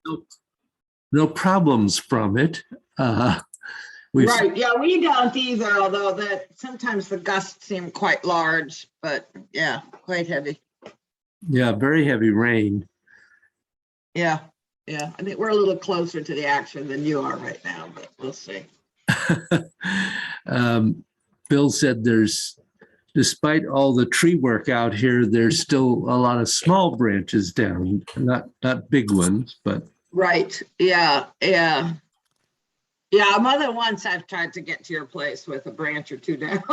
no, no problems from it. We've Right, yeah, we don't either, although that sometimes the gusts seem quite large, but yeah, quite heavy. yeah, very heavy rain. Yeah, yeah, I think we're a little closer to the action than you are right now, but we'll see. Bill said despite all the tree work out here, there's still a lot of small branches down, not big ones, but Right, yeah, yeah. Yeah, more than once I've tried to get to your place with a branch or two down.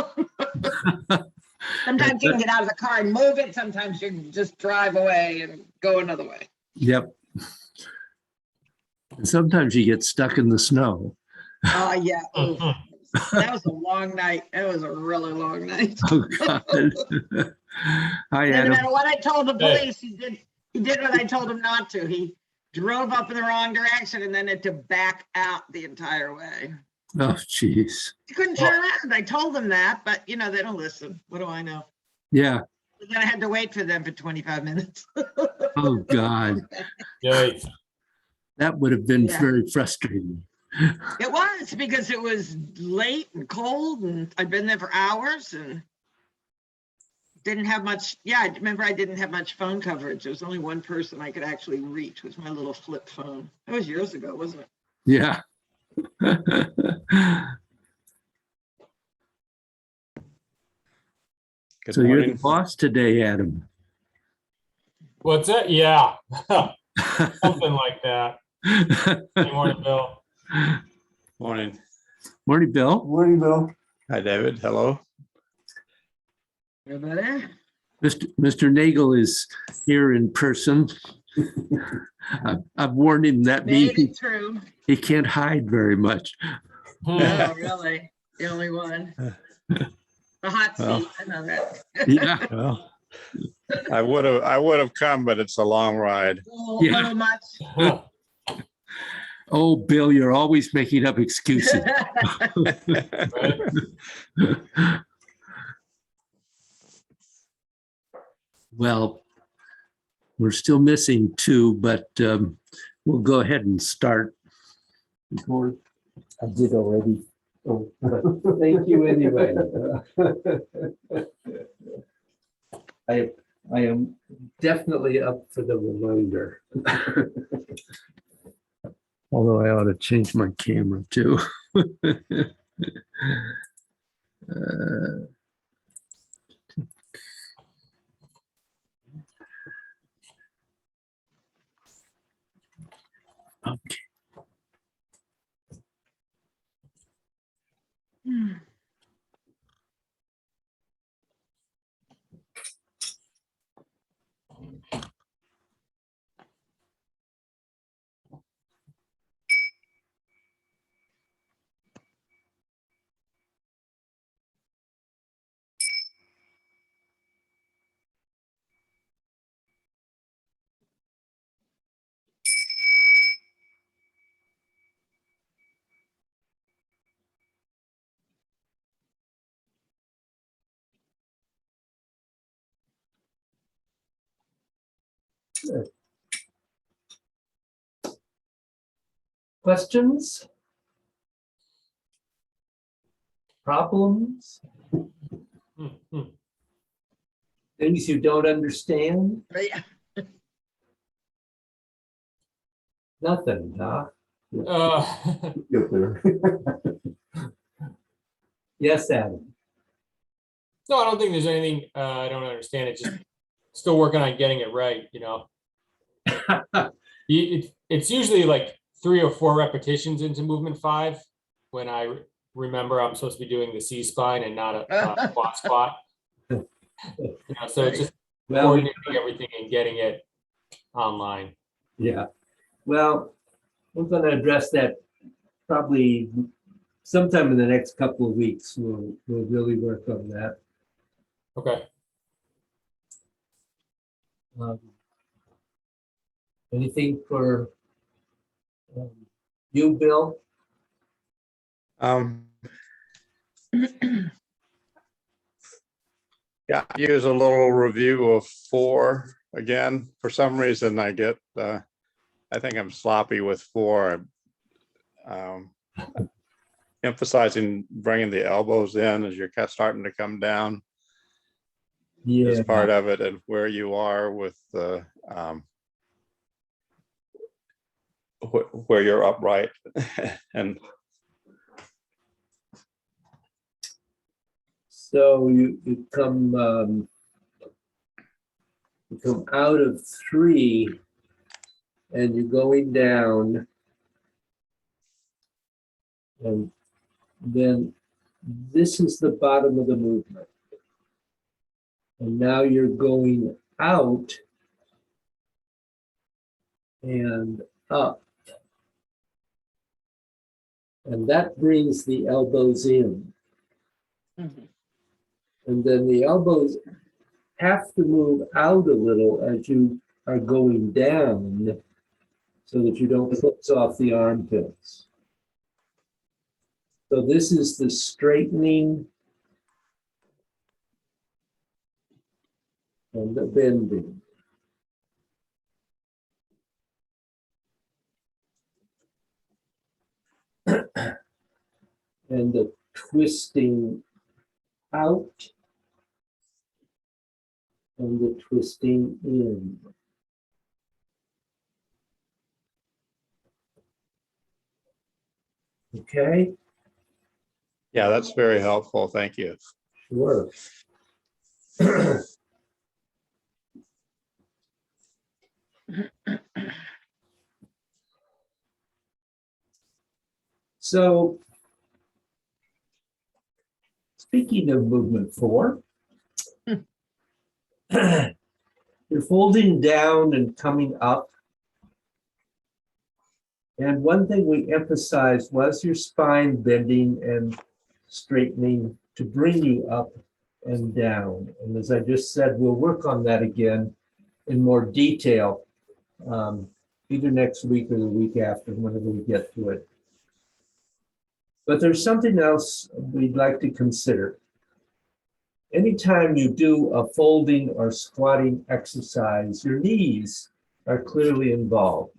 Sometimes you can get out of the car and move it, sometimes you can just drive away and go another way. yep. And sometimes you get stuck in the snow. Oh, yeah, oof. That was a long night. It was a really long night. Oh, God. Hi, Doesn't Adam. matter what I told the police, he did what I told him not to. He drove up in the wrong direction and then had to back out the entire way. Oh, geez. He couldn't turn around. I told them that, but they don't listen. What do I know? Yeah. And then I had to wait for them for 25 minutes. Oh, God. Yikes. That would have been Yeah. very frustrating. It was because it was late and cold and I'd been there for hours and didn't have much. Yeah, I remember I didn't have much phone coverage. There was only one person I could actually reach, was my little flip phone. That was years ago, wasn't it? Yeah. Good So you're the morning. boss today, Adam. What's that? Yeah. Something like that. Good morning, Bill. Morning. Morning, Bill. Morning, Bill. Hi, David. Hello. Everybody? Mr. Nagel is here in person. I've warned him that Made it through. he can't hide very much. No, really. The only one. The hot seat. Well. I know that. Yeah. Well, I would have come, but it's a long ride. Oh, Yeah. little much. Oh, Bill, you're always making up excuses. Right? Well, we're still missing two, but we'll go ahead and start. I did already. Oh, but thank you anyway. I am definitely up for the reminder. Although I ought to change my camera too. Okay. Questions? Problems? Things you don't understand? Yeah. Nothing, huh? Get there. Yes, Adam. No, I don't think there's anything I don't understand. It's just still working on getting it right, It's usually like 3 or 4 repetitions into movement 5 when I remember I'm supposed to be doing the C spine and not a quad squat. So it's just coordinating everything and getting it online. Yeah. Well, we're going to address that probably sometime in the next couple of weeks. We'll really work on that. Okay. Anything for you, Bill? Yeah, use a little review of 4 again. For some reason, I get I think I'm sloppy with 4. Emphasizing bringing the elbows in as you're starting to come down Yeah. is part of it, and where you are with the where you're upright and So you come out of 3 and you're going down. And then this is the bottom of the movement. And now you're going out and up. And that brings the elbows in. Mhm. And then the elbows have to move out a little as you are going down so that you don't close off the armpits. So this is the straightening and the bending. And the twisting out and the twisting in. Okay, yeah, that's very helpful. Thank you. sure. So, speaking of movement 4, you're folding down and coming up. And one thing we emphasized was your spine bending and straightening to bring you up and down. And as I just said, we'll work on that again in more detail, either next week or the week after, whenever we get to it. But there's something else we'd like to consider. Anytime you do a folding or squatting exercise, your knees are clearly involved.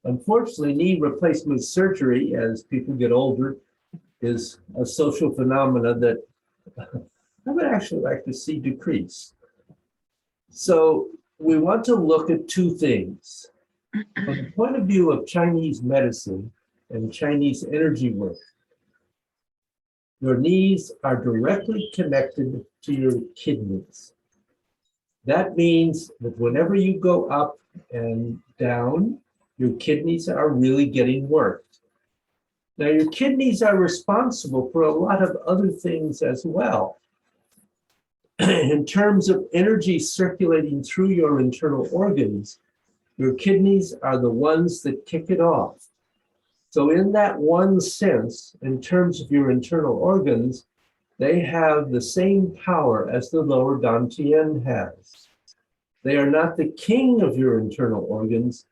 Unfortunately, knee replacement surgery, as people get older, is a social phenomenon that I would actually like to see decrease. So we want to look at 2 things. From the point of view of Chinese medicine and Chinese energy work, your knees are directly connected to your kidneys. That means that whenever you go up and down, your kidneys are really getting worked. Now, your kidneys are responsible for a lot of other things as well. In terms of energy circulating through your internal organs, your kidneys are the ones that kick it off. So in that one sense, in terms of your internal organs, they have the same power as the lower Dantian has. They are not the king of your internal organs,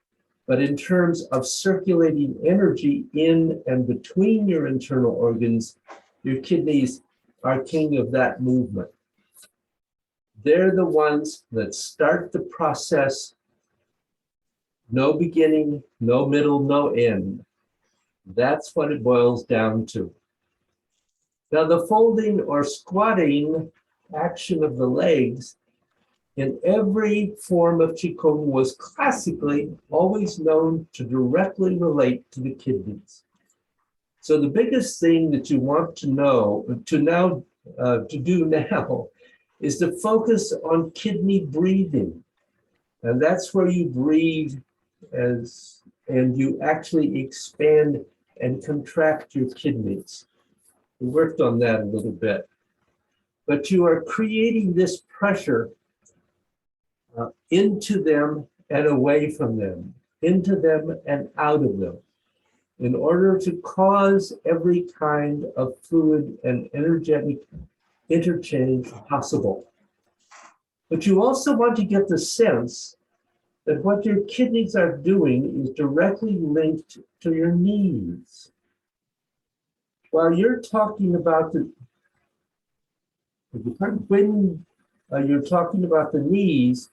but in terms of circulating energy in and between your internal organs, your kidneys are king of that movement. They're the ones that start the process. No beginning, no middle, no end. That's what it boils down to. Now, the folding or squatting action of the legs in every form of Qigong was classically always known to directly relate to the kidneys. So the biggest thing that you want to know, to do now, is to focus on kidney breathing. And that's where you breathe and you actually expand and contract your kidneys. We worked on that a little bit. But you are creating this pressure into them and away from them, into them and out of them, in order to cause every kind of fluid and energetic interchange possible. But you also want to get the sense that what your kidneys are doing is directly linked to your knees. While you're talking about when you're talking about the knees,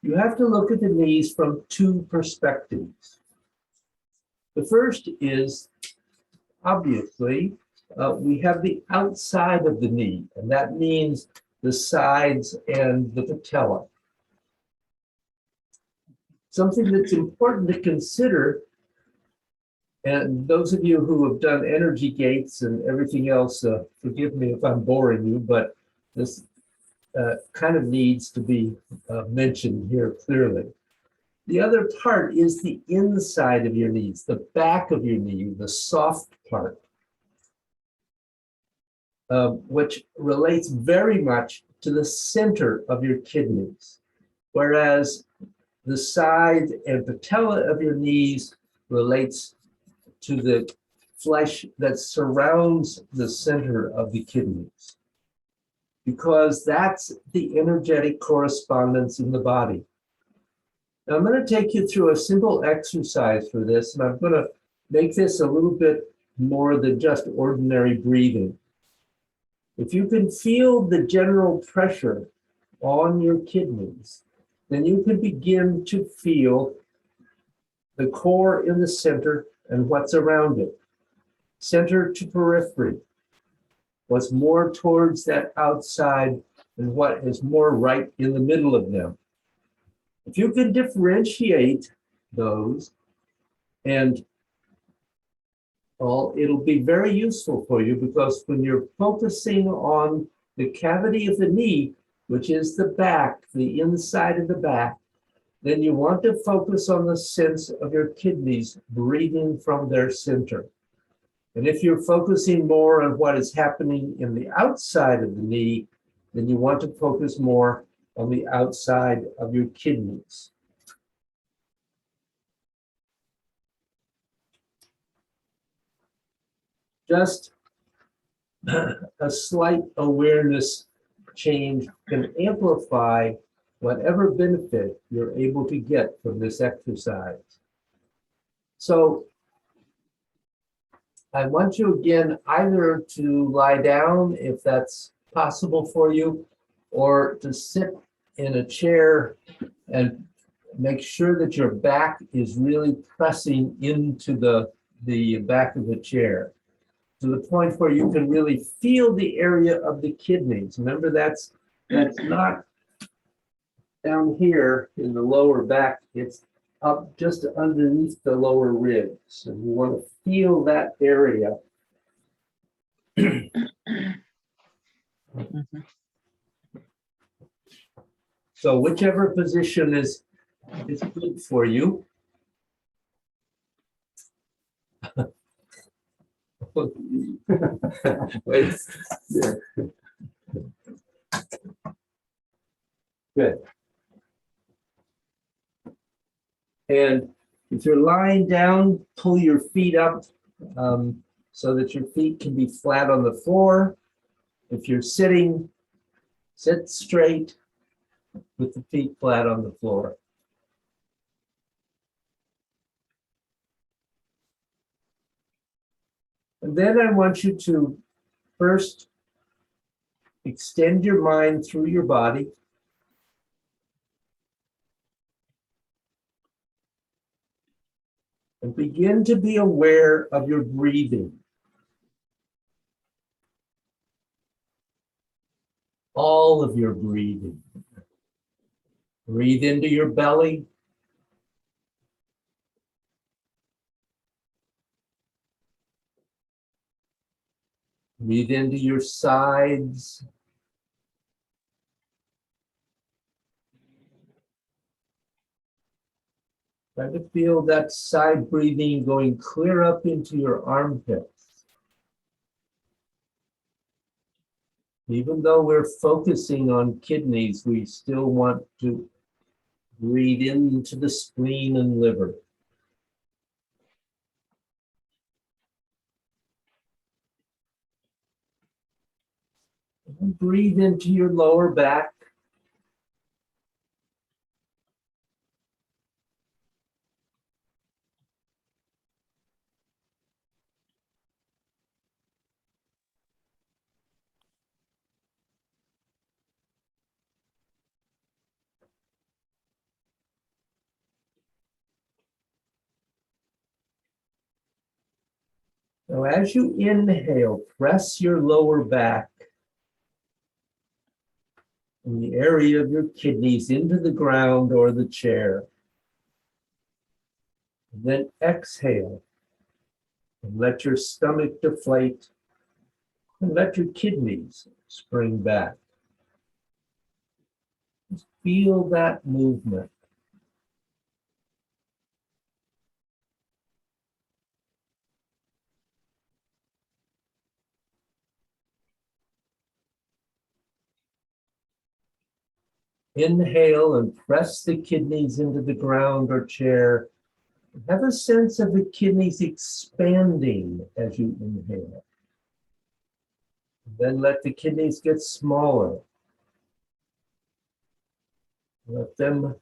you have to look at the knees from 2 perspectives. The first is, obviously, we have the outside of the knee, and that means the sides and the patella. Something that's important to consider, and those of you who have done energy gates and everything else, forgive me if I'm boring you, but this kind of needs to be mentioned here clearly. The other part is the inside of your knees, the back of your knee, the soft part, which relates very much to the center of your kidneys, whereas the side and patella of your knees relates to the flesh that surrounds the center of the kidneys, because that's the energetic correspondence in the body. Now, I'm going to take you through a simple exercise for this, and I'm going to make this a little bit more than just ordinary breathing. If you can feel the general pressure on your kidneys, then you can begin to feel the core in the center and what's around it. Center to periphery, what's more towards that outside and what is more right in the middle of them. If you can differentiate those, and it'll be very useful for you, because when you're focusing on the cavity of the knee, which is the back, the inside of the back, then you want to focus on the sense of your kidneys breathing from their center. And if you're focusing more on what is happening in the outside of the knee, then you want to focus more on the outside of your kidneys. Just a slight awareness change can amplify whatever benefit you're able to get from this exercise. So I want you again either to lie down if that's possible for you, or to sit in a chair and make sure that your back is really pressing into the back of the chair, to the point where you can really feel the area of the kidneys. Remember, that's not down here in the lower back, it's up just underneath the lower ribs. And you want to feel that area. So whichever position is good for you. Wait. Yeah. Good. And if you're lying down, pull your feet up so that your feet can be flat on the floor. If you're sitting, sit straight with the feet flat on the floor. And then I want you to first extend your mind through your body. And begin to be aware of your breathing. All of your breathing. Breathe into your belly. Breathe into your sides. Try to feel that side breathing going clear up into your armpits. Even though we're focusing on kidneys, we still want to breathe into the spleen and liver. And breathe into your lower back. Now, as you inhale, press your lower back and the area of your kidneys into the ground or the chair. And then exhale and let your stomach deflate and let your kidneys spring back. Just feel that movement. Inhale and press the kidneys into the ground or chair. Have a sense of the kidneys expanding as you inhale. Then let the kidneys get smaller. Let them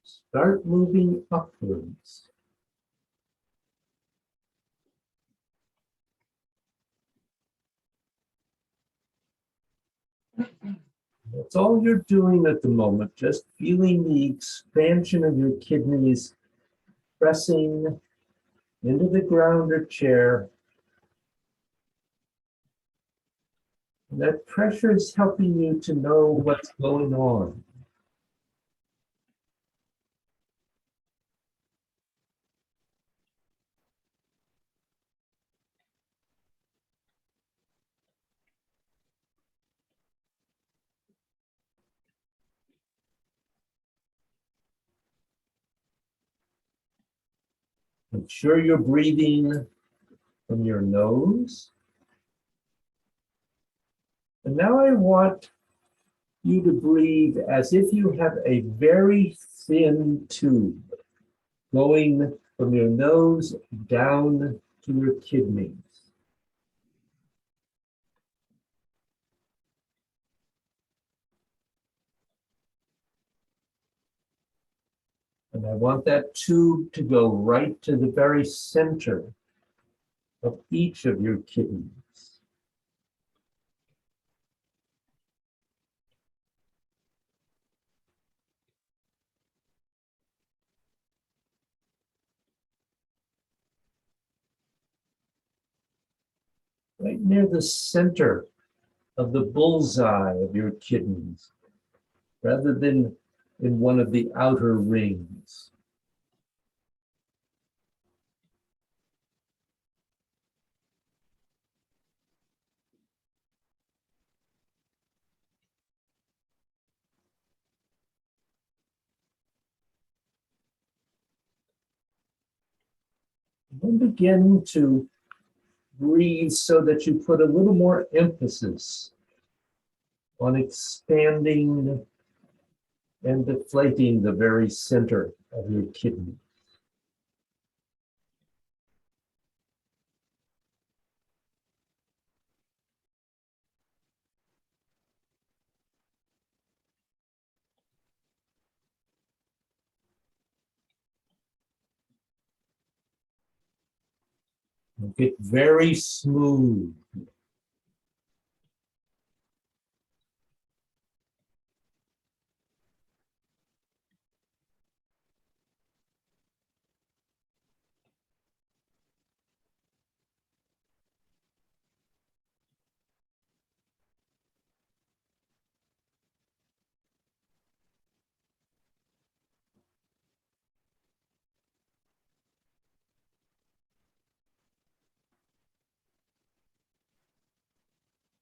start moving upwards. That's all you're doing at the moment, just feeling the expansion of your kidneys pressing into the ground or chair. And that pressure is helping you to know what's going on. Make sure you're breathing from your nose. And now I want you to breathe as if you have a very thin tube going from your nose down to your kidneys. And I want that tube to go right to the very center of each of your kidneys. Right near the center of the bullseye of your kidneys, rather than in one of the outer rings. And then begin to breathe so that you put a little more emphasis on expanding and deflating the very center of your kidney. And get very smooth.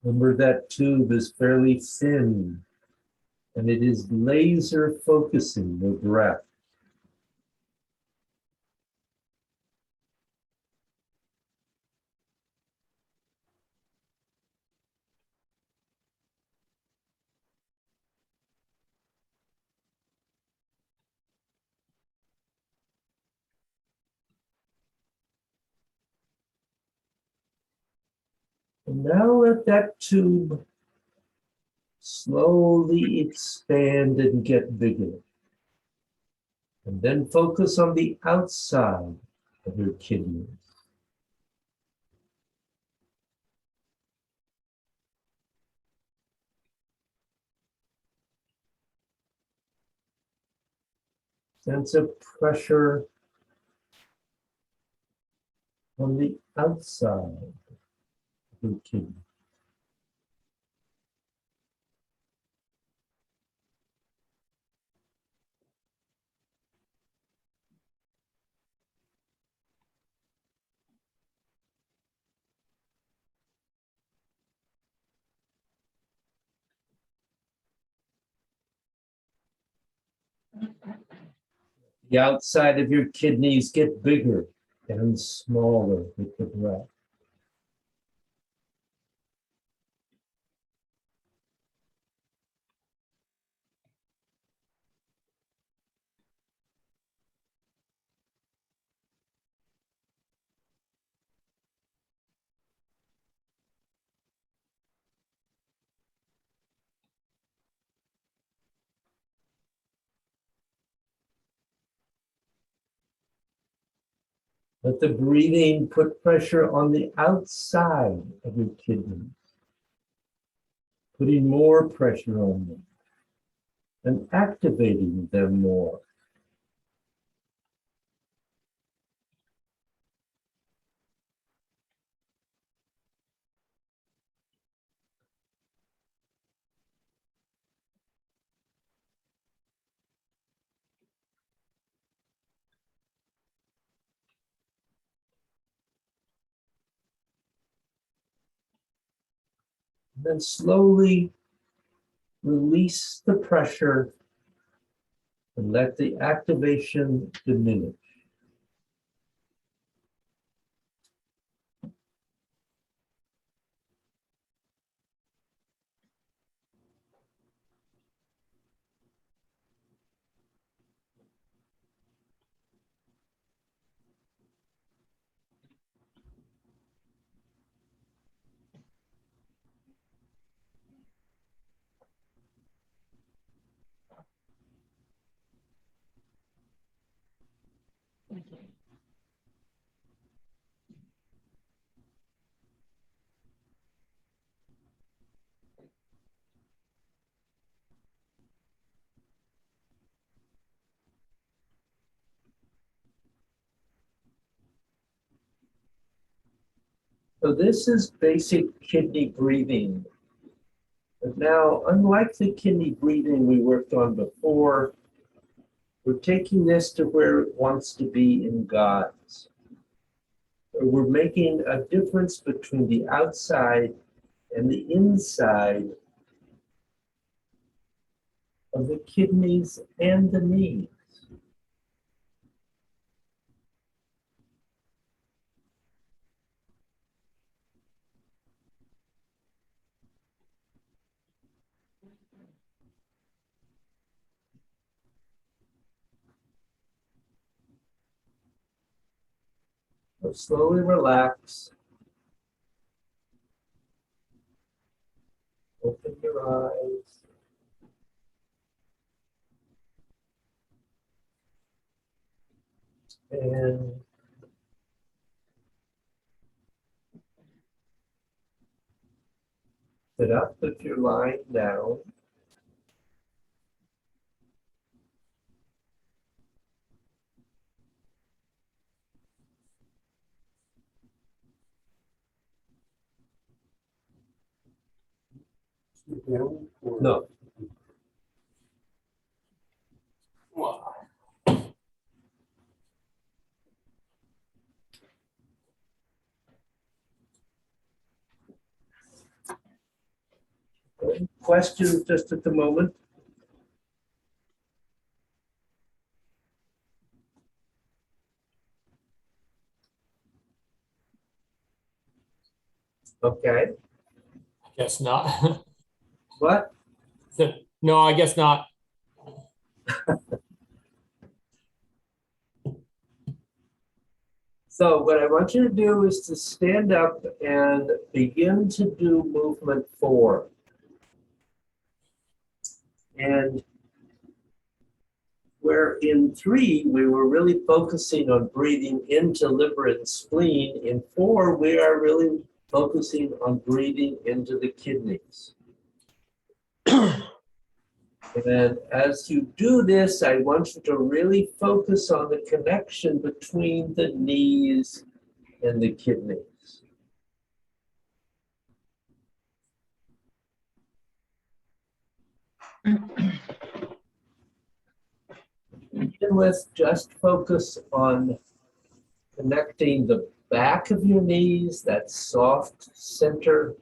Remember that tube is fairly thin and it is laser focusing the breath. And now let that tube slowly expand and get bigger. And then focus on the outside of your kidneys. Sense of pressure on the outside of your kidney. The outside of your kidneys get bigger and smaller with the breath. Let the breathing put pressure on the outside of your kidneys, putting more pressure on them and activating them more. Then slowly release the pressure and let the activation diminish. So this is basic kidney breathing. But now, unlike the kidney breathing we worked on before, we're taking this to where it wants to be in God's. We're making a difference between the outside and the inside of the kidneys and the knees. So slowly relax. Open your eyes. And sit up if you're lying down. No. Questions just at the moment? Okay. Guess not. What? No, I guess not. So what I want you to do is to stand up and begin to do movement 4. And where in 3, we were really focusing on breathing into liver and spleen. In 4, we are really focusing on breathing into the kidneys. And as you do this, I want you to really focus on the connection between the knees and the kidneys. To begin with, just focus on connecting the back of your knees, that soft center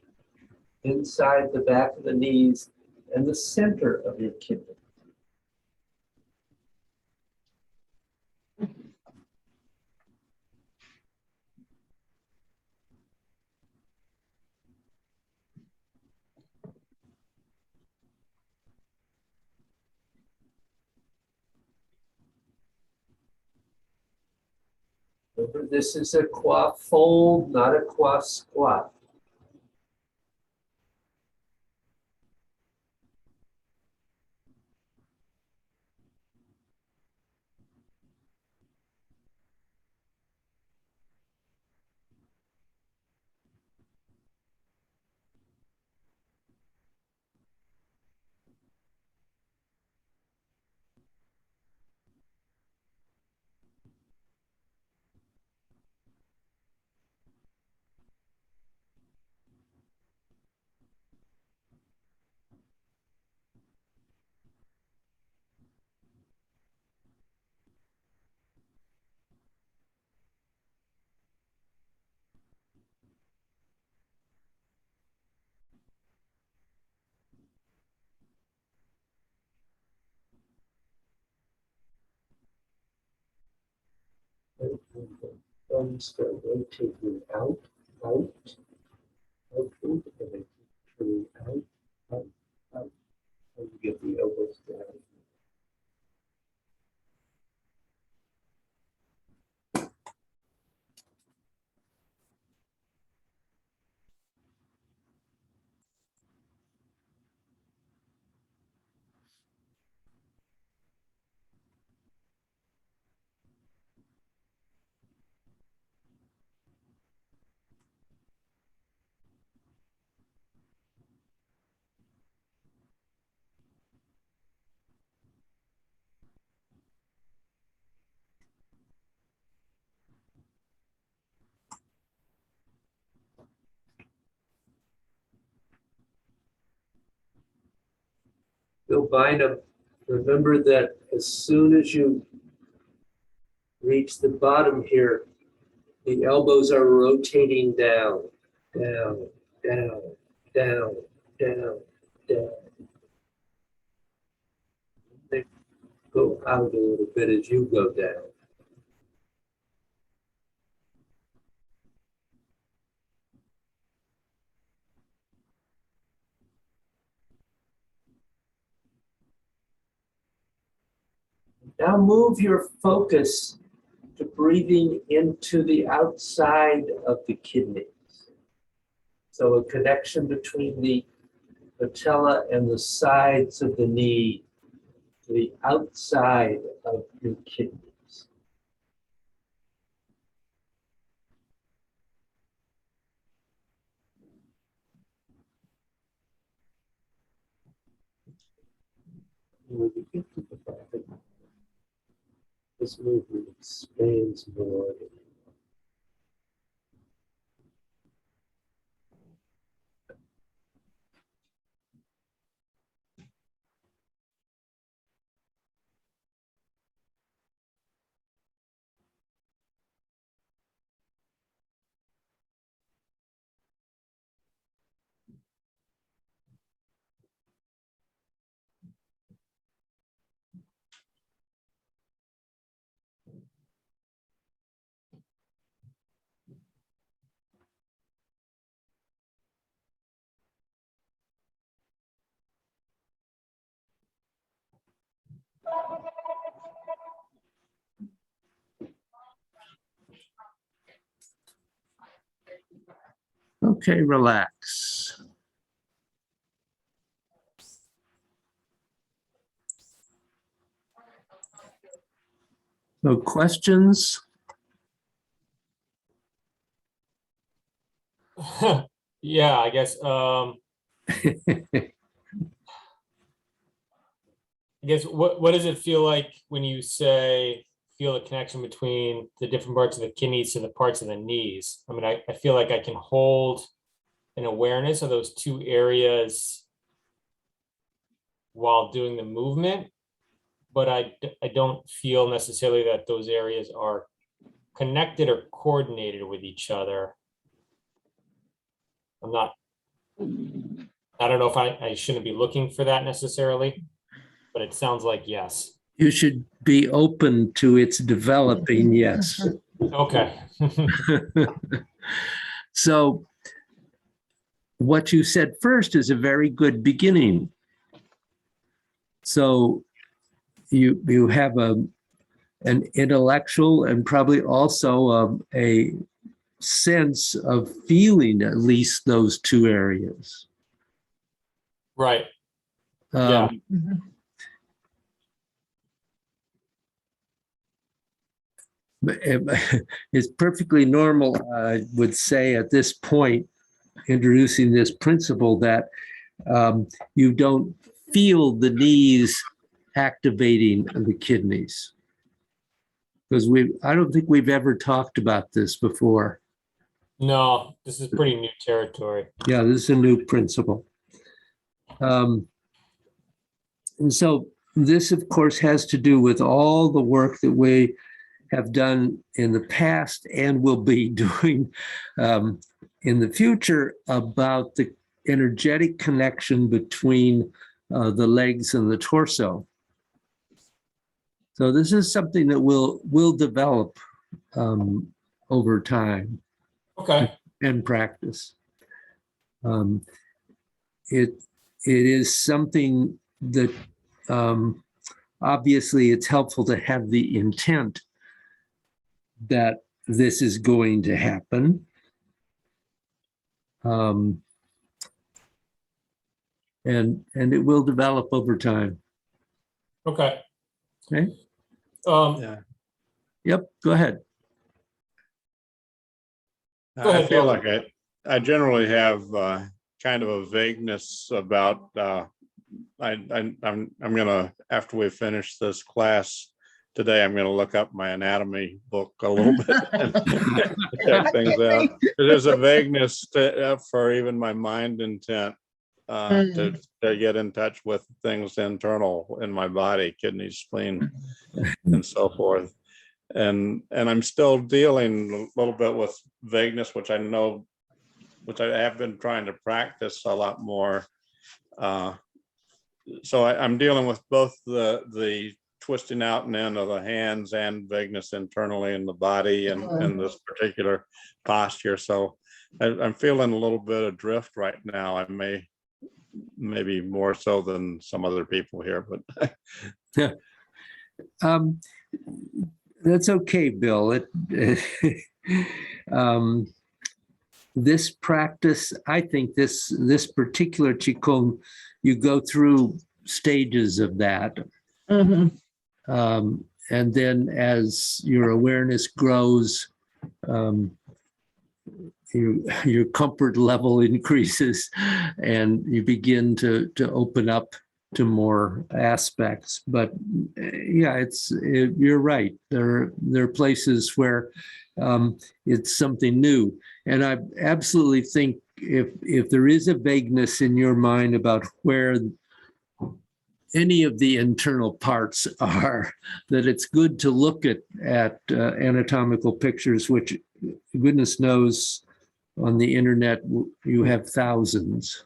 inside the back of the knees, and the center of your kidney. Remember, this is a qua fold, not a qua squat. Thumbs start rotating out, out, outward, and then turning out, out, out. And you get the elbows down. Bill Bynum, remember that as soon as you reach the bottom here, the elbows are rotating down, down, down, down, down, down. They go out a little bit as you go down. Now move your focus to breathing into the outside of the kidneys. So a connection between the patella and the sides of the knee to the outside of your kidneys. When you get to the back, this movement expands more. Okay, relax. No questions? Yeah, I guess, I guess what does it feel like when you say feel a connection between the different parts of the kidneys to the parts of the knees. I mean, I feel like I can hold an awareness of those two areas while doing the movement, but I don't feel necessarily that those areas are connected or coordinated with each other. I don't know if I shouldn't be looking for that necessarily, but it sounds like yes. You should be open to its developing, yes. Okay. So what you said first is a very good beginning. So you have an intellectual and probably also a sense of feeling at least those two areas. Right. Yeah. It's perfectly normal, I would say, at this point, introducing this principle that you don't feel the knees activating the kidneys. Because I don't think we've ever talked about this before. No, this is pretty new territory. Yeah, this is a new principle. And so this, of course, has to do with all the work that we have done in the past and will be doing in the future about the energetic connection between the legs and the torso. So this is something that will develop over time. Okay. And practice. It is something that obviously it's helpful to have the intent that this is going to happen. And it will develop over time. Okay. Okay. Yeah. Yep, go ahead. Go ahead, I feel Bill. like I generally have kind of a vagueness about I'm gonna, after we finish this class today, I'm gonna look up my anatomy book a little bit and check things out. There's a vagueness for even my mind intent to get in touch with things internal in my body, kidneys, spleen, and so forth. And I'm still dealing a little bit with vagueness, which I have been trying to practice a lot more. So I'm dealing with both the twisting out and in of the hands and vagueness internally in the body and this particular posture. So I'm feeling a little bit adrift right now. I maybe more so than some other people here, but that's okay, Bill. This practice, I think this particular Qigong, you go through stages of that. And then as your awareness grows, your comfort level increases and you begin to open up to more aspects. But yeah, you're right. There are places where it's something new. And I absolutely think if there is a vagueness in your mind about where any of the internal parts are, that it's good to look at anatomical pictures, which goodness knows on the internet you have thousands.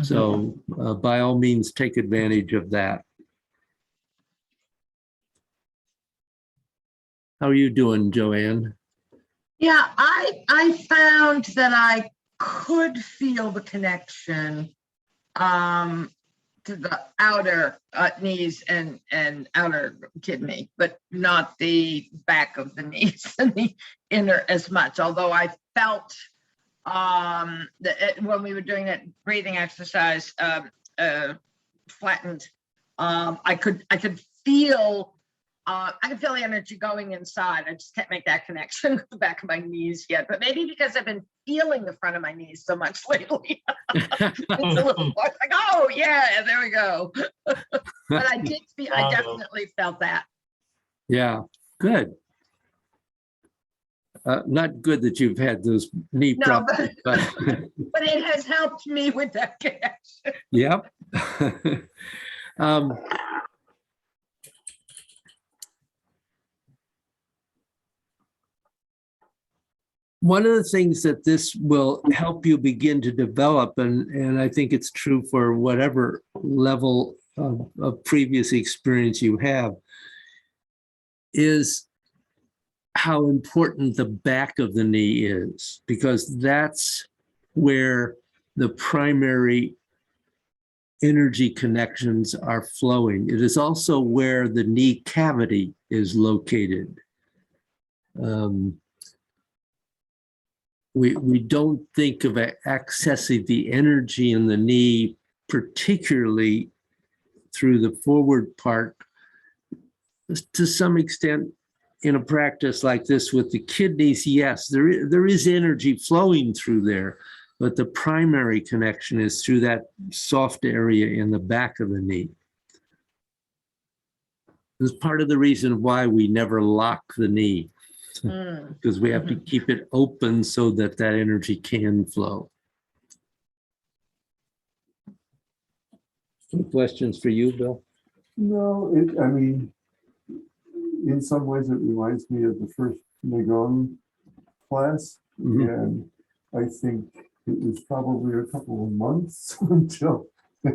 So by all means, take advantage of that. How are you doing, Joanne? Yeah, I found that I could feel the connection to the outer knees and outer kidney, but not the back of the knees and the inner as much. Although I felt when we were doing that breathing exercise, flattened, I could feel the energy going inside. I just can't make that connection with the back of my knees yet, but maybe because I've been feeling the front of my knees so much lately. It's a little like, oh yeah, there we go. But I did feel, I definitely felt that. Yeah, good. Not good that you've had those knee No, problems, but But it has helped me with that cash. yep. Um, One of the things that this will help you begin to develop, and I think it's true for whatever level of previous experience you have, is how important the back of the knee is, because that's where the primary energy connections are flowing. It is also where the knee cavity is located. We don't think of accessing the energy in the knee, particularly through the forward part. To some extent, in a practice like this with the kidneys, yes, there is energy flowing through there, but the primary connection is through that soft area in the back of the knee. This is part of the reason why we never lock the knee, because we have to keep it open so that that energy can flow. Any questions for you, Bill? No, I mean, in some ways it reminds me of the first Qigong class. Mhm. And I think it was probably a couple of months until I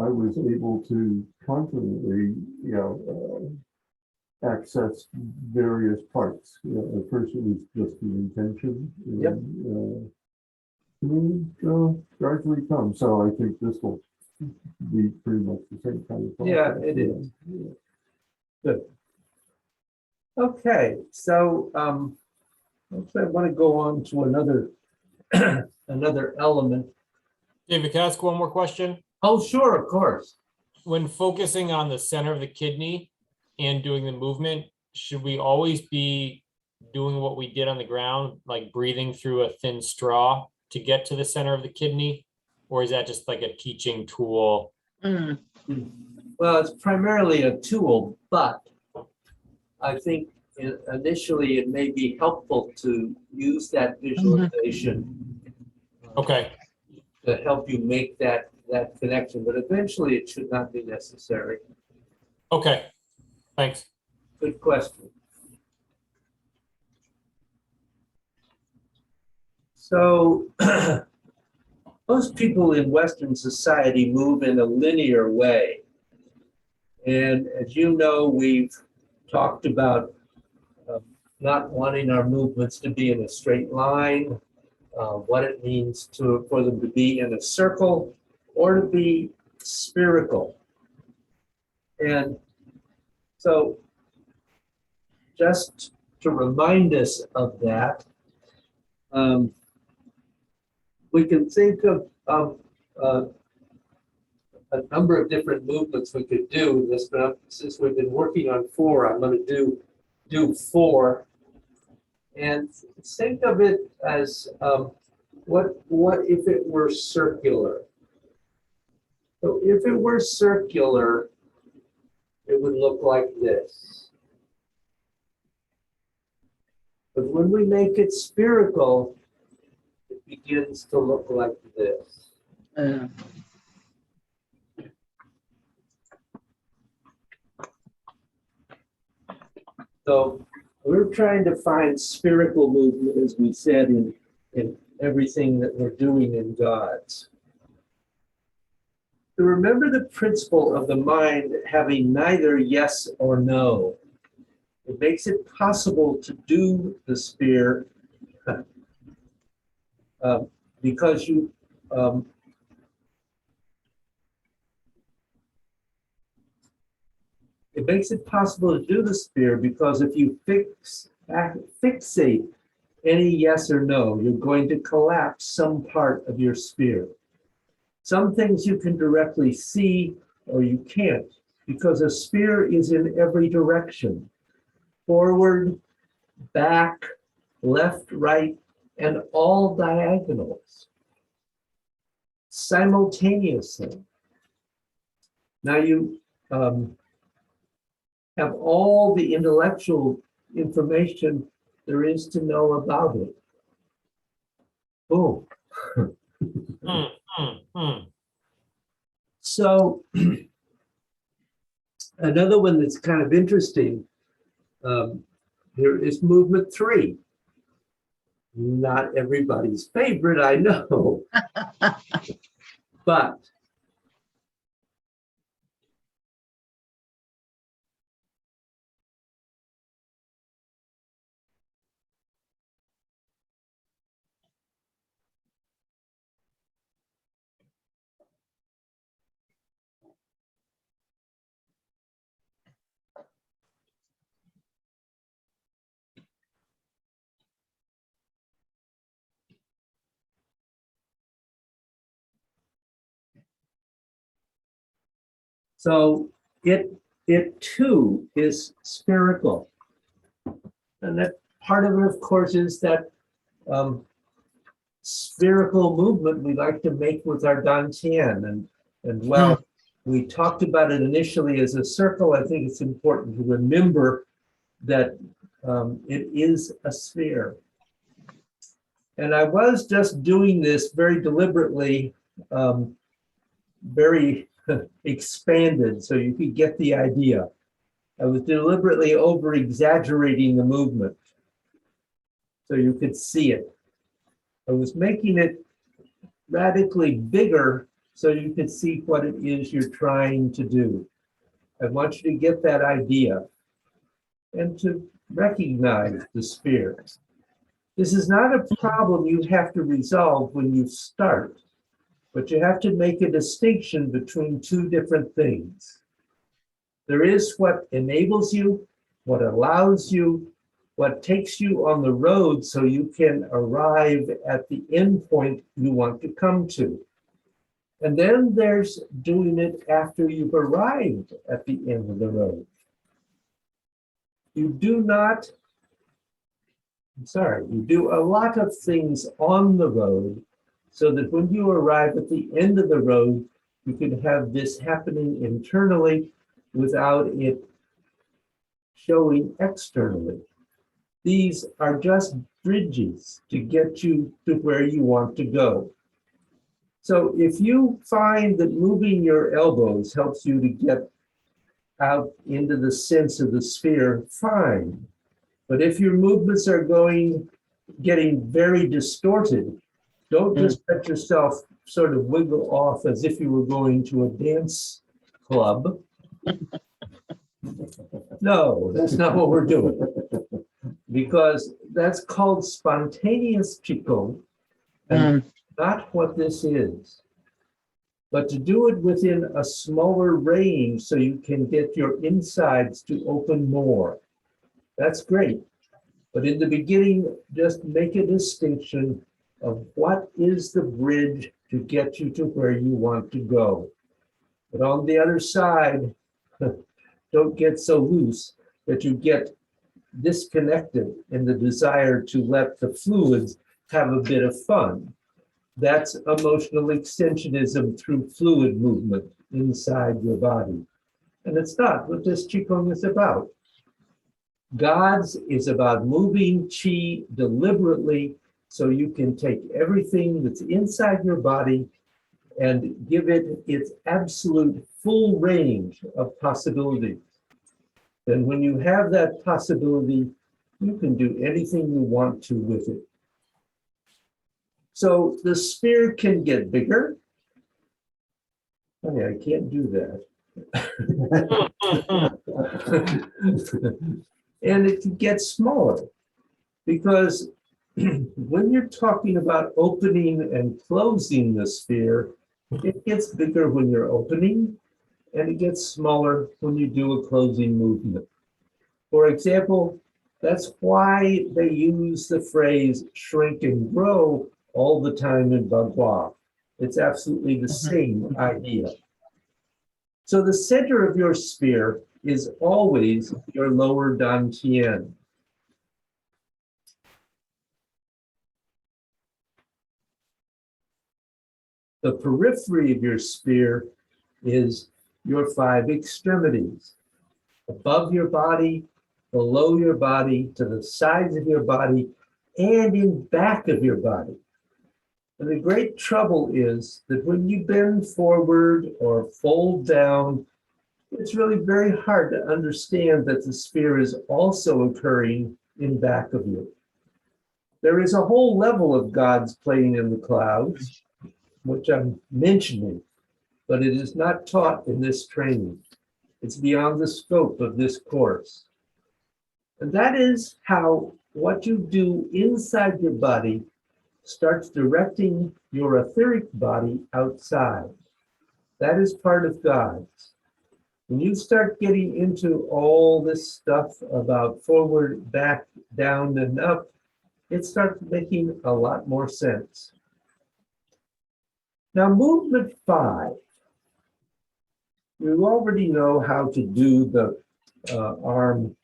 was able to confidently, access various parts. At first it was just the intention. Yep. Gradually come. So I think this will be pretty much the same kind of. Yeah, process. it is. Good. Okay, so I want to go on to another another element. David, can I ask one more question? Oh, sure, of course. When focusing on the center of the kidney and doing the movement, should we always be doing what we did on the ground, like breathing through a thin straw to get to the center of the kidney? Or is that just like a teaching tool? Well, it's primarily a tool, but I think initially it may be helpful to use that visualization Okay, to help you make that connection, but eventually it should not be necessary. okay, thanks. Good question. So most people in Western society move in a linear way. And as you know, we've talked about not wanting our movements to be in a straight line, what it means for them to be in a circle or to be spherical. And so just to remind us of that, we can think of a number of different movements we could do. Since we've been working on 4, I'm going to do 4. And think of it as what if it were circular? So if it were circular, it would look like this. But when we make it spherical, it begins to look like this. So we're trying to find spherical movement, as we said, in everything that we're doing in God's. To remember the principle of the mind having neither yes or no. It makes it possible to do the sphere because you it makes it possible to do the sphere because if you fixate any yes or no, you're going to collapse some part of your sphere. Some things you can directly see or you can't, because a sphere is in every direction. Forward, back, left, right, and all diagonals simultaneously. Now have all the intellectual information there is to know about it. Boom. So another one that's kind of interesting, here is movement 3. Not everybody's favorite, I know. But so it too is spherical. And that part of it, of course, is that spherical movement we like to make with our dantian. And well, we talked about it initially as a circle. I think it's important to remember that it is a sphere. And I was just doing this very deliberately, very expanded, so you could get the idea. I was deliberately over exaggerating the movement so you could see it. I was making it radically bigger so you could see what it is you're trying to do. I want you to get that idea and to recognize the sphere. This is not a problem you have to resolve when you start, but you have to make a distinction between two different things. There is what enables you, what allows you, what takes you on the road so you can arrive at the end point you want to come to. And then there's doing it after you've arrived at the end of the road. You do a lot of things on the road so that when you arrive at the end of the road, you can have this happening internally without it showing externally. These are just bridges to get you to where you want to go. So if you find that moving your elbows helps you to get out into the sense of the sphere, fine. But if your movements are getting very distorted, don't just let yourself sort of wiggle off as if you were going to a dance club. No, that's not what we're doing. Because that's called spontaneous Qigong, and not what this is. But to do it within a smaller range so you can get your insides to open more. That's great. But in the beginning, just make a distinction of what is the bridge to get you to where you want to go. But on the other side, don't get so loose that you get disconnected in the desire to let the fluids have a bit of fun. That's emotional extensionism through fluid movement inside your body. And it's not what this Qigong is about. God's is about moving Qi deliberately so you can take everything that's inside your body and give it its absolute full range of possibilities. Then when you have that possibility, you can do anything you want to with it. So the sphere can get bigger. Honey, I can't do that. And it can get smaller because when you're talking about opening and closing the sphere, it gets bigger when you're opening and it gets smaller when you do a closing movement. For example, that's why they use the phrase shrink and grow all the time in Bagua. It's absolutely the same idea. So the center of your sphere is always your lower dantian. The periphery of your sphere is your 5 extremities. above your body, below your body, to the sides of your body, and in back of your body. And the great trouble is that when you bend forward or fold down, it's really very hard to understand that the sphere is also occurring in back of you. There is a whole level of gods playing in the clouds, which I'm mentioning, but it is not taught in this training. It's beyond the scope of this course. And that is how what you do inside your body starts directing your etheric body outside. That is part of God's. When you start getting into all this stuff about forward, back, down, and up, it starts making a lot more sense. Now, movement 5. You already know how to do the arm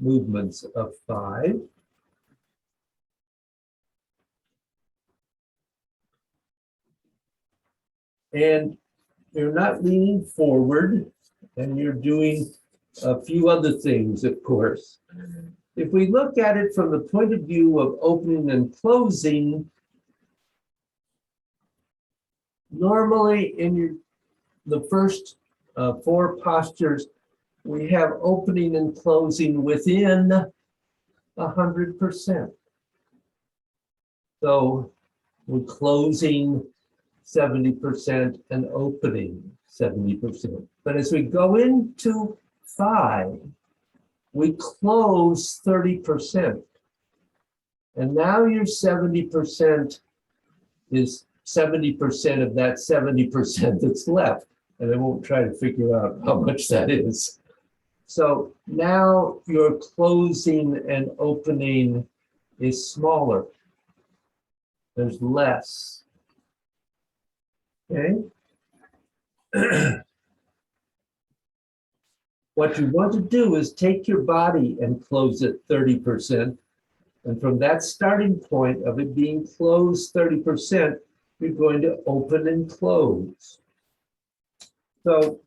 movements of 5. And you're not leaning forward, and you're doing a few other things, of course. If we look at it from the point of view of opening and closing, normally in the first 4 postures, we have opening and closing within 100%. So we're closing 70% and opening 70%. But as we go into 5, we close 30%. And now your 70% is 70% of that 70% that's left. And I won't try to figure out how much that is. So now your closing and opening is smaller. There's less. Okay? What you want to do is take your body and close it 30%. And from that starting point of it being closed 30%, you're going to open and close. So,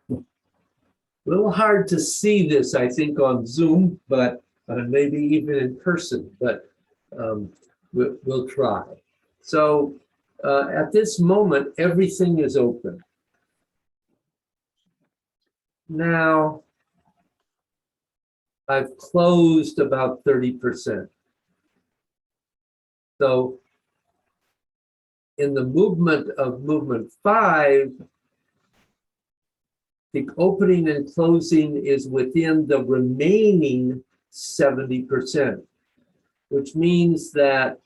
a little hard to see this, I think, on Zoom, but maybe even in person, but we'll try. So, at this moment, everything is open. Now, I've closed about 30%. So, in the movement of movement 5, the opening and closing is within the remaining 70%, which means that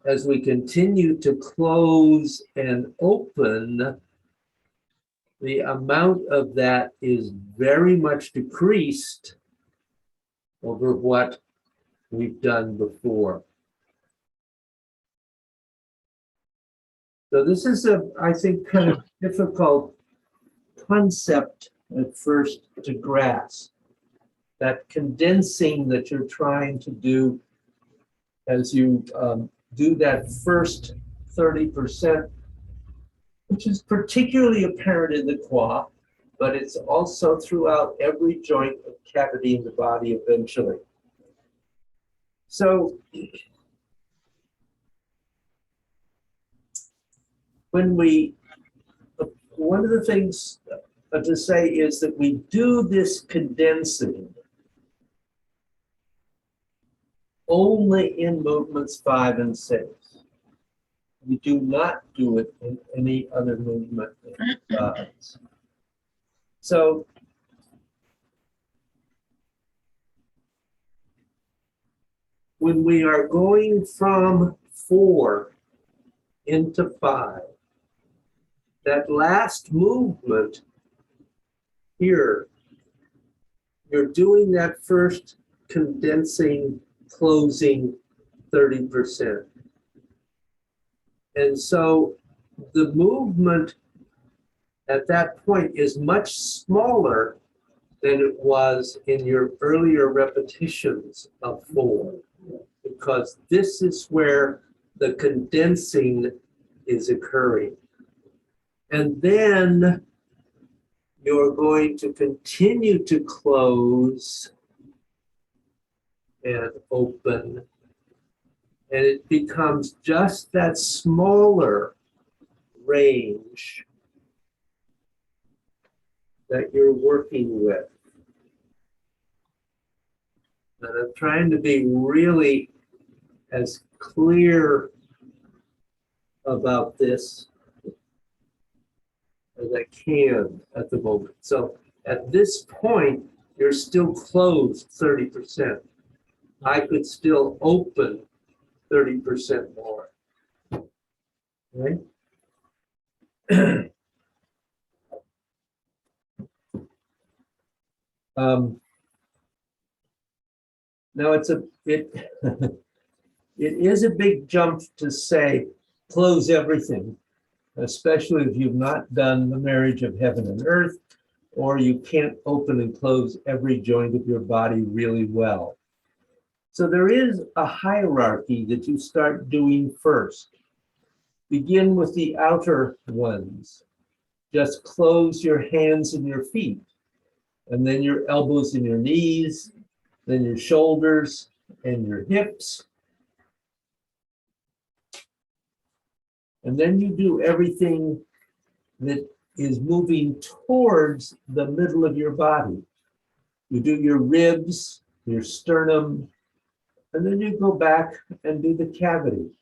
as we continue to close and open, the amount of that is very much decreased over what we've done before. So this is I think, kind of difficult concept at first to grasp. That condensing that you're trying to do as you do that first 30%, which is particularly apparent in the quad, but it's also throughout every joint and cavity in the body eventually. So, one of the things to say is that we do this condensing only in movements 5 and 6. We do not do it in any other movement. So, when we are going from 4 into 5, that last movement here, you're doing that first condensing, closing 30%. And so the movement at that point is much smaller than it was in your earlier repetitions of 4, because this is where the condensing is occurring. And then you're going to continue to close and open. And it becomes just that smaller range that you're working with. And I'm trying to be really as clear about this as I can at the moment. So at this point, you're still closed 30%. I could still open 30% more. Right? Now it is a big jump to say close everything, especially if you've not done the marriage of heaven and earth, or you can't open and close every joint of your body really well. So there is a hierarchy that you start doing first. Begin with the outer ones. Just close your hands and your feet, and then your elbows and your knees, then your shoulders and your hips. And then you do everything that is moving towards the middle of your body. You do your ribs, your sternum, and then you go back and do the cavities.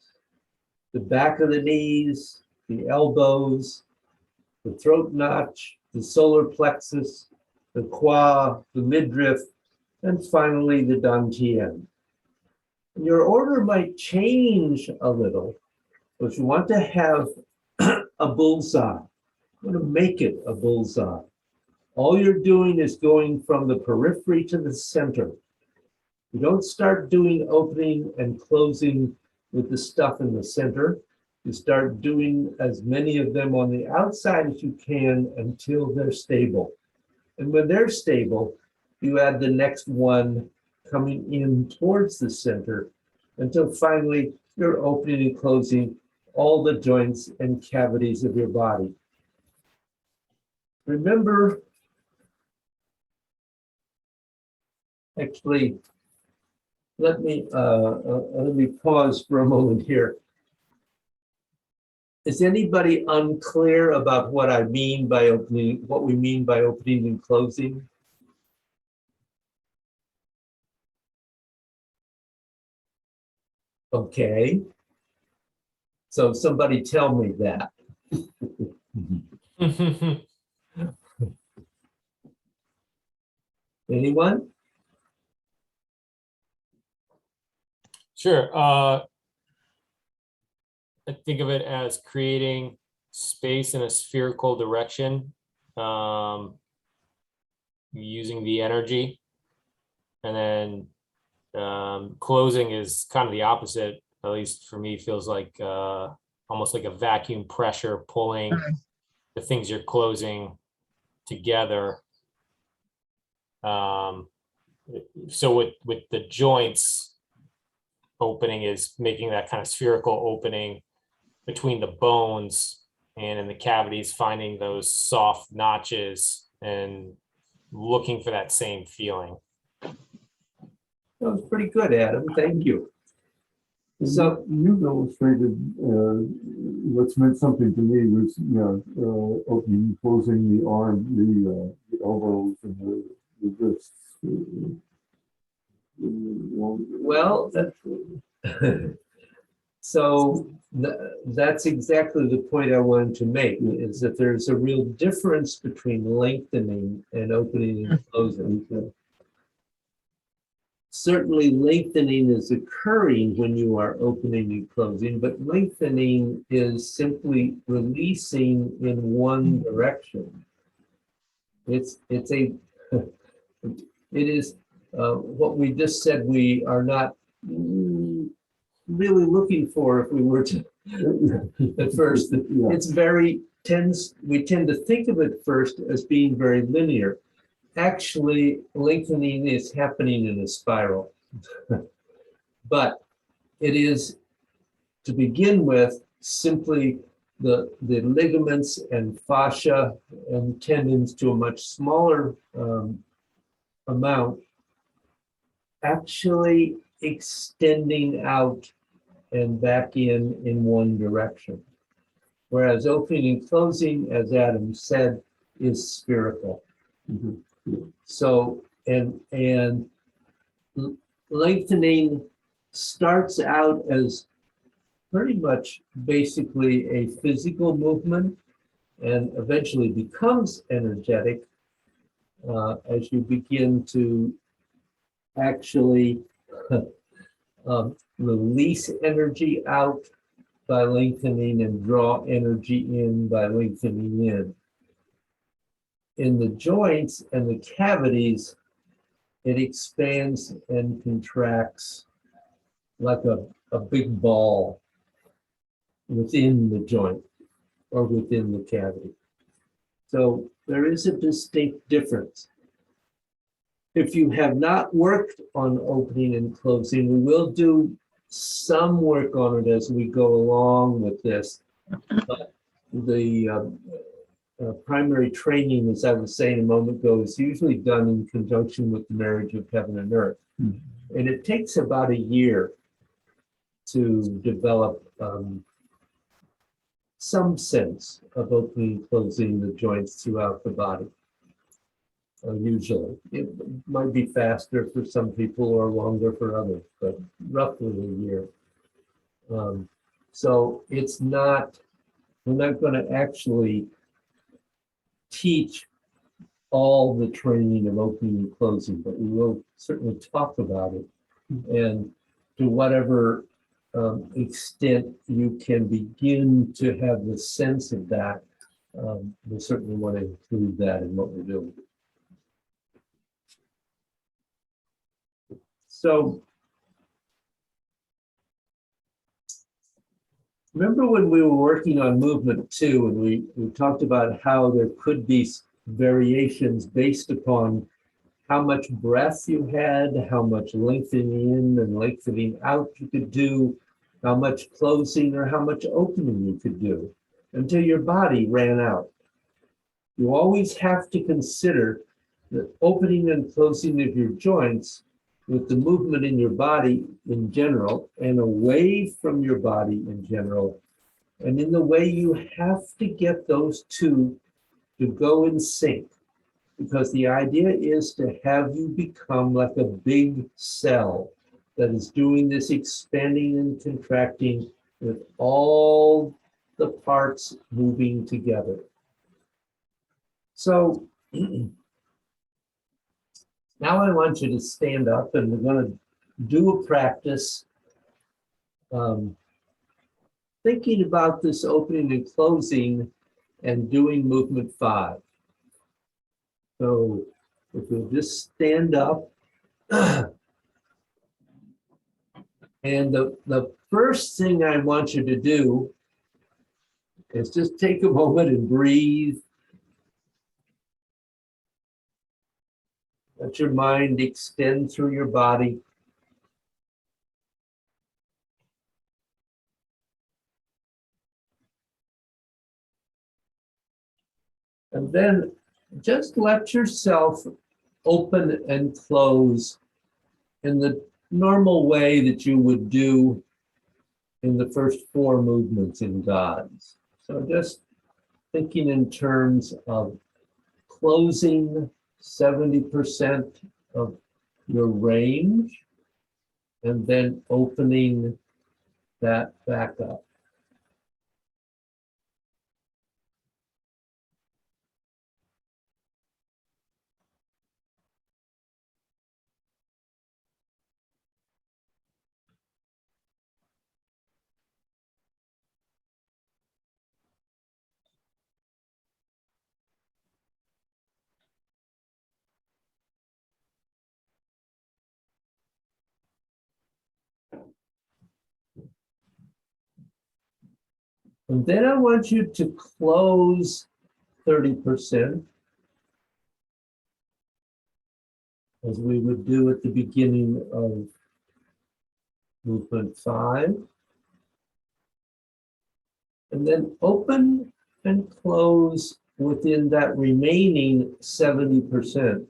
The back of the knees, the elbows, the throat notch, the solar plexus, the qua, the midriff, and finally the dantian. Your order might change a little, but you want to have a bullseye. You want to make it a bullseye. All you're doing is going from the periphery to the center. You don't start doing opening and closing with the stuff in the center. You start doing as many of them on the outside as you can until they're stable. And when they're stable, you add the next one coming in towards the center until finally you're opening and closing all the joints and cavities of your body. Remember, actually, let me pause for a moment here. Is anybody unclear about what I mean by opening, what we mean by opening and closing? Okay. So somebody tell me that. Anyone? Sure. I think of it as creating space in a spherical direction, using the energy. And then closing is kind of the opposite, at least for me, feels like almost like a vacuum pressure pulling the things you're closing together. So with the joints, opening is making that kind of spherical opening between the bones, and in the cavities finding those soft notches and looking for that same feeling. That was pretty good, Adam. Thank you. So you've illustrated what's meant something to me was, opening and closing the arm, the elbows and the wrists. Well, so that's exactly the point I wanted to make, is that there's a real difference between lengthening and opening and closing. Certainly lengthening is occurring when you are opening and closing, but lengthening is simply releasing in one direction. It is what we just said we are not really looking for if we were to at first. Yeah. We tend to think of it first as being very linear. Actually, lengthening is happening in a spiral. But it is, to begin with, simply the ligaments and fascia and tendons to a much smaller amount, actually extending out and back in one direction. Whereas opening and closing, as Adam said, is spherical. Mhm. So, and lengthening starts out as pretty much basically a physical movement and eventually becomes energetic as you begin to actually release energy out by lengthening and draw energy in by lengthening in. In the joints and the cavities, it expands and contracts like a big ball within the joint or within the cavity. So there is a distinct difference. If you have not worked on opening and closing, we will do some work on it as we go along with this. But the primary training, as I was saying a moment ago, is usually done in conjunction with the marriage of heaven and earth. Mhm. And it takes about a year to develop some sense of opening and closing the joints throughout the body. Usually, it might be faster for some people or longer for others, but roughly a year. So it's not, we're not going to actually teach all the training of opening and closing, but we will certainly talk about it. And to whatever extent you can begin to have the sense of that, we certainly want to include that in what we're doing. So, remember when we were working on movement 2, and we talked about how there could be variations based upon how much breath you had, how much lengthening in and lengthening out you could do, how much closing or how much opening you could do until your body ran out. You always have to consider the opening and closing of your joints with the movement in your body in general and away from your body in general. And in the way you have to get those two to go in sync, because the idea is to have you become like a big cell that is doing this expanding and contracting with all the parts moving together. So now I want you to stand up and we're going to do a practice thinking about this opening and closing and doing movement 5. So if you'll just stand up. And the first thing I want you to do is just take a moment and breathe. Let your mind extend through your body. And then just let yourself open and close in the normal way that you would do in the first 4 movements in Gods. So just thinking in terms of closing 70% of your range and then opening that back up. And then I want you to close 30%, as we would do at the beginning of movement 5. And then open and close within that remaining 70%.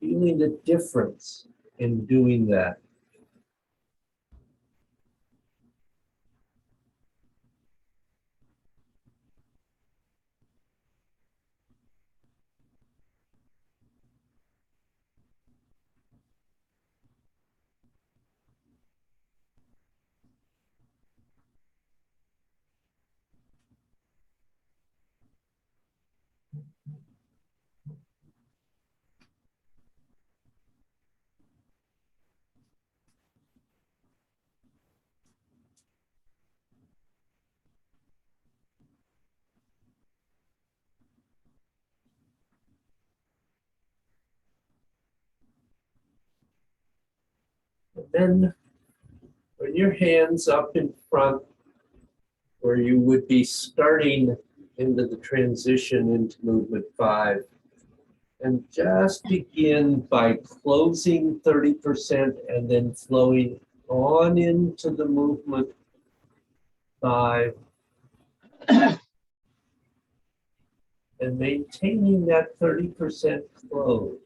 Feeling the difference in doing that. And then when your hands up in front, where you would be starting into the transition into movement 5, and just begin by closing 30% and then flowing on into the movement 5 and maintaining that 30% close.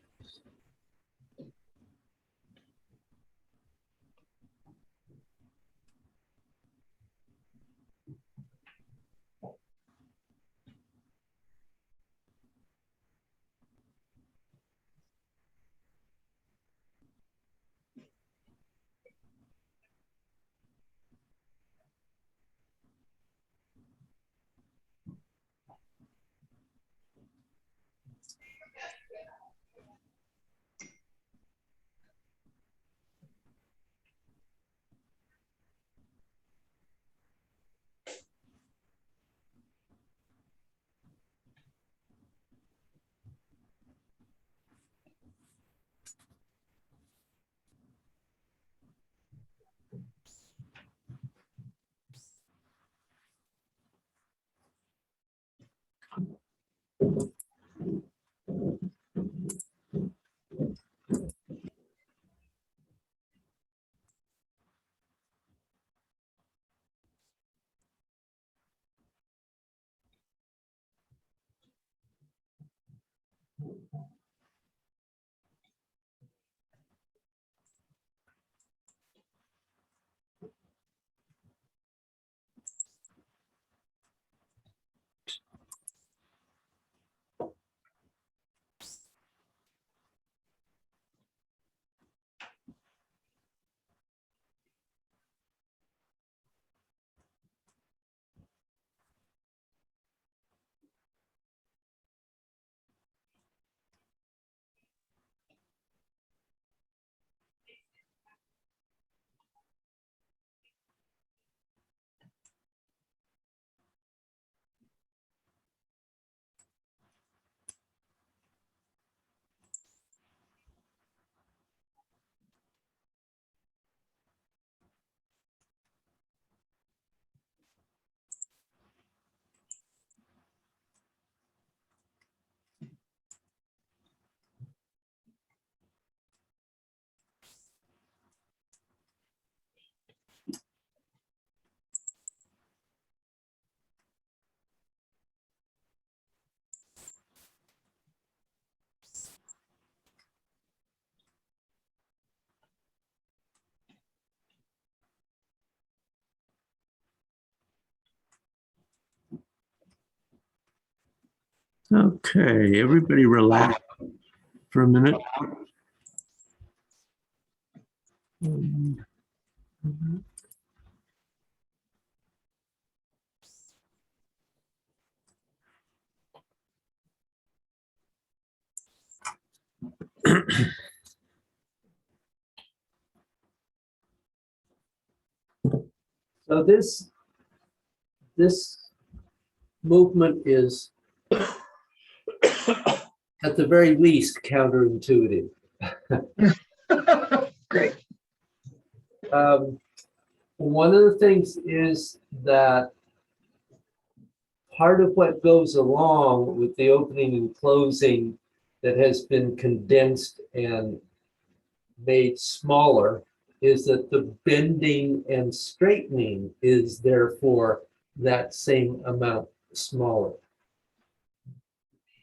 Okay, everybody relax for a minute. So this movement is at the very least counterintuitive. Great. One of the things is that part of what goes along with the opening and closing that has been condensed and made smaller is that the bending and straightening is therefore that same amount smaller.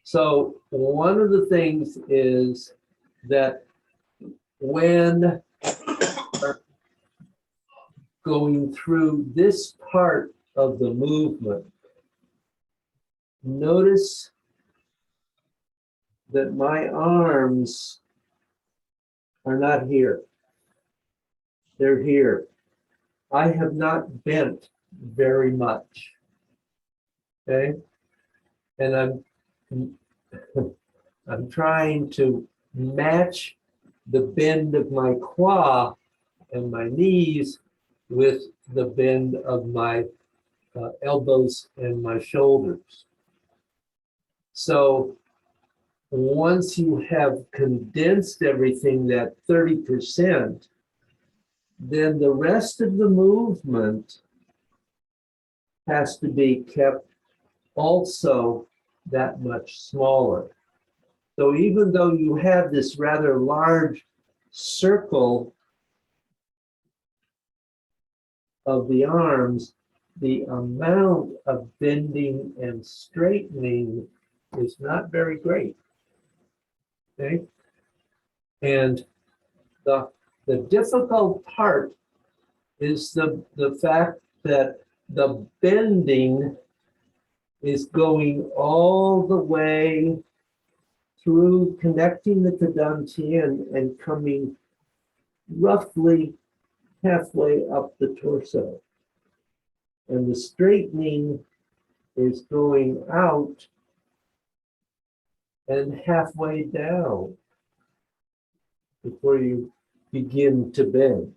So one of the things is that when going through this part of the movement, notice that my arms are not here. They're here. I have not bent very much. Okay? And I'm trying to match the bend of my quad and my knees with the bend of my elbows and my shoulders. So once you have condensed everything, that 30%, then the rest of the movement has to be kept also that much smaller. So even though you have this rather large circle of the arms, the amount of bending and straightening is not very great. Okay? And the difficult part is the fact that the bending is going all the way through, connecting the Dantian and coming roughly halfway up the torso. And the straightening is going out and halfway down before you begin to bend.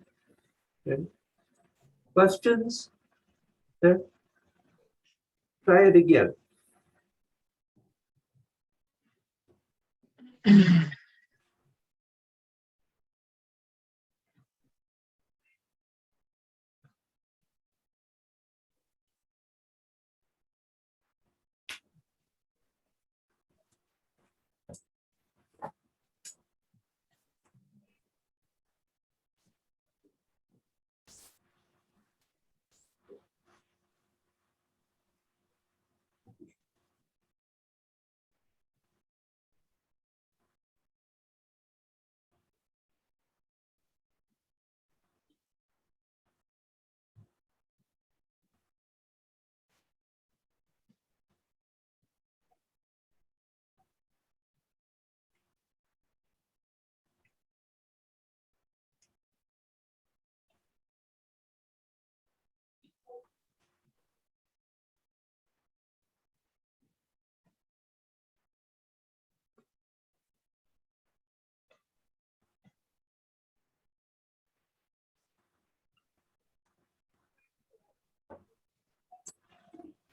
Okay? Questions? Okay. Try it again.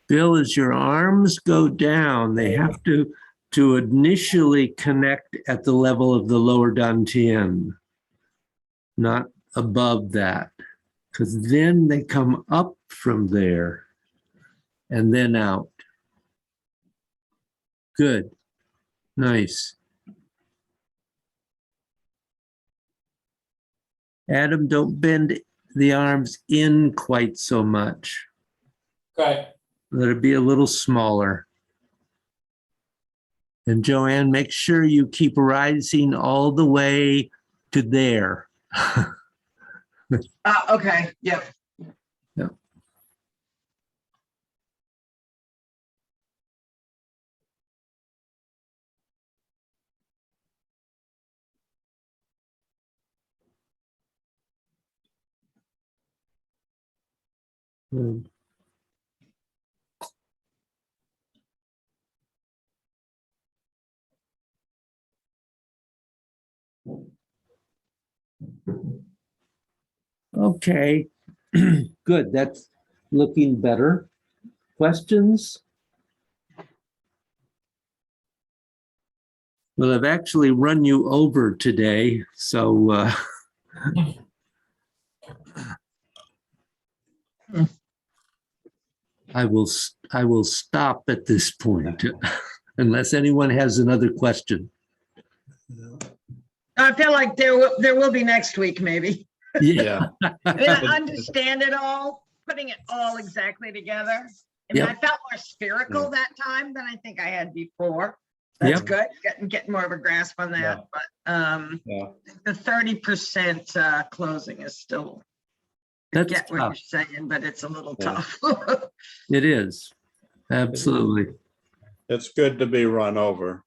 Bill, as your arms go down, they have to initially connect at the level of the lower dantian, not above that, because then they come up from there and then out. Good. Nice. Adam, don't bend the arms in quite so much. Okay. Let it be a little smaller. And Joanne, make sure you keep rising all the way to there. Okay, yep. Yeah. Good. Okay, good. That's looking better. Questions? Well, I've actually run you over today, so I will stop at this point unless anyone has another question. I feel like there will be next week, maybe. Yeah. I mean, I understand it all, putting it all exactly together. I mean, Yep. I felt more spherical that time than I think I had before. That's Yep. good, getting more of a grasp on Yeah. that, but Yeah. the 30% closing is still, I That's get what you're tough. saying, but it's a little Yeah. tough. It is. Absolutely. It's good to be run over.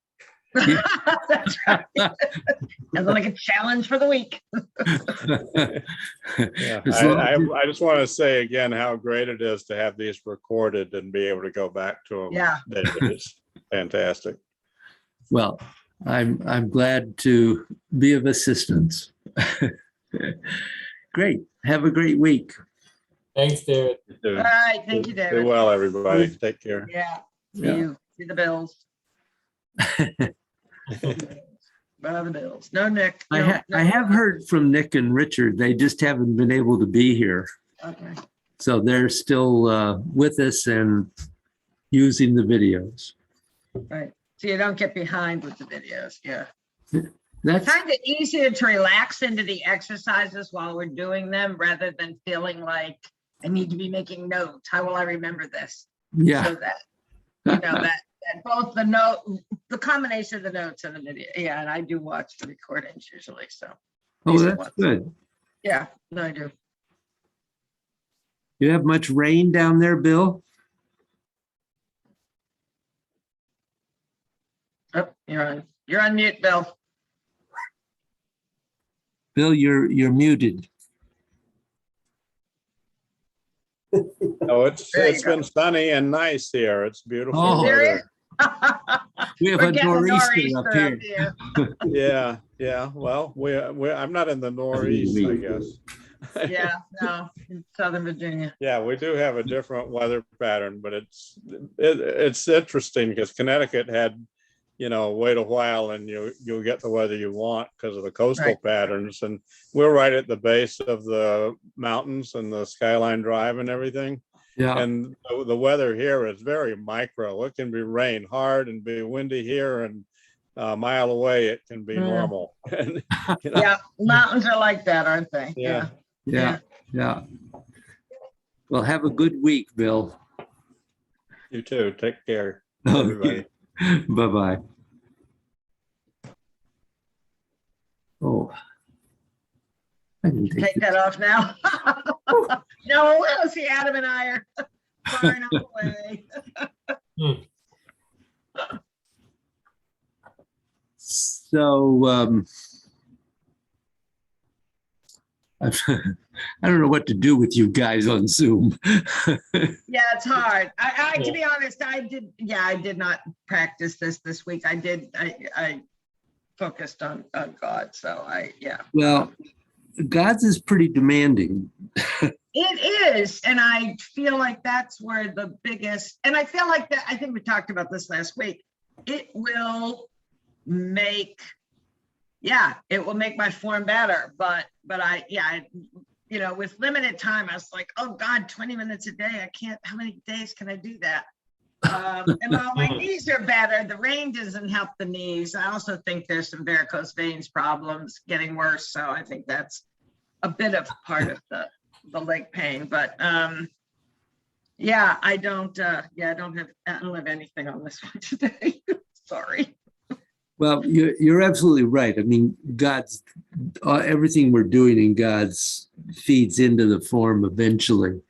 That's right. Sounds like a challenge for the week. Yeah, As long as I just want to say again how great it is to have these recorded and be able to go back to them. Yeah. David. It's fantastic. Well, I'm glad to be of assistance. Great. Have a great week. Thanks, David. All right, thank you, Do David. well, everybody. Take care. Yeah, see Yeah. you, see the Bills. Buy the Bills. No, Nick. no, no. I have heard from Nick and Richard. They just haven't been able to be here. Okay. So they're still with us and using the videos. Right, so you don't get behind with the videos, yeah. That's Kind of easier to relax into the exercises while we're doing them, rather than feeling like I need to be making notes. How will I remember this? yeah. So that, you know, that both the combination of the notes and the video, yeah, and I do watch the recordings usually, so. Oh, Decent that's ones. good. Yeah, no, I do. You have much rain down there, Bill? Oh, you're on mute, Bill. Bill, you're muted. Oh, There you it's go. been sunny and nice here. It's beautiful Oh. There weather. We have We're a getting a nor'easter up nor'easter here. Yeah, yeah. Well, I'm not in the northeast, I guess. Yeah, no, in Southern Virginia. Yeah, we do have a different weather pattern, but it's interesting because Connecticut had, wait a while and you'll get the weather you want because of the coastal Right. patterns. And we're right at the base of the mountains and the Skyline Drive and everything. Yeah. And the weather here is very micro. It can be rain hard and be windy here, and a mile away it can be Mm. normal. And, Yeah, mountains are like that, aren't they? Yeah. Yeah. Yeah. Well, have a good week, Bill. You too. Take care, everybody. Okay. Bye-bye. Oh. I didn't Take take that off now. No, we'll see Adam and I are far enough away. So, I don't know what to do with you guys on Zoom. Yeah, it's hard. I to Yeah. be honest, I did not practice this week. I focused on God, so Well, God's is pretty demanding. It is, and I feel like that's where the biggest, and I feel like that, I think we talked about this last week. It will make my form better, but with limited time, I was like, oh God, 20 minutes a day. I can't, how many days can I do that? And while my knees are better, the rain doesn't help the knees. I also think there's some varicose veins problems getting worse. So I think that's a bit of part of the leg pain, but I don't have anything on this one today. Sorry. Well, you're absolutely right. I mean, God's everything we're doing in God's feeds into the form eventually.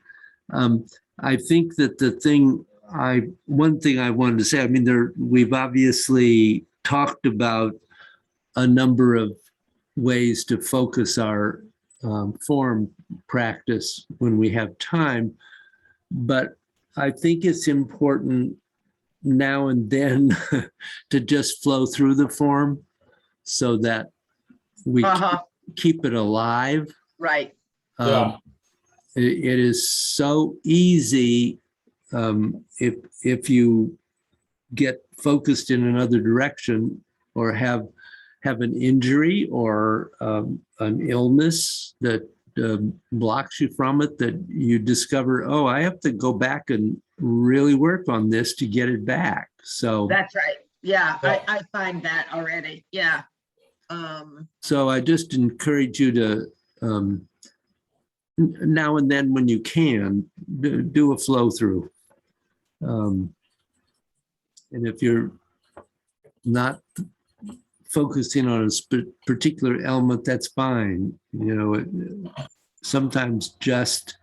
I think that one thing I wanted to say, I mean, we've obviously talked about a number of ways to focus our form practice when we have time, but I think it's important now and then to just flow through the form so that we keep it alive. Right. Yeah. It is so easy if you get focused in another direction or have an injury or an illness that blocks you from it, that you discover, oh, I have to go back and really work on this to get it back. So That's right. Yeah, I find that already. Yeah. so I just encourage you to now and then when you can, do a flow through. And if you're not focusing on a particular element, that's fine. You know, sometimes just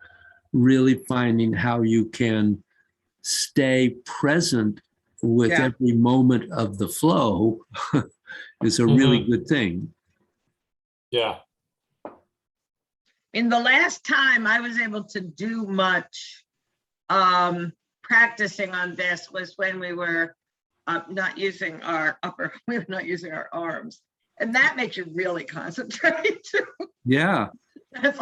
really finding how you can stay present with Yeah. every moment of the flow is a really good thing. Yeah. In the last time I was able to do much practicing on this was when we were not using our we were not using our arms. And that makes you really concentrate. Yeah. That's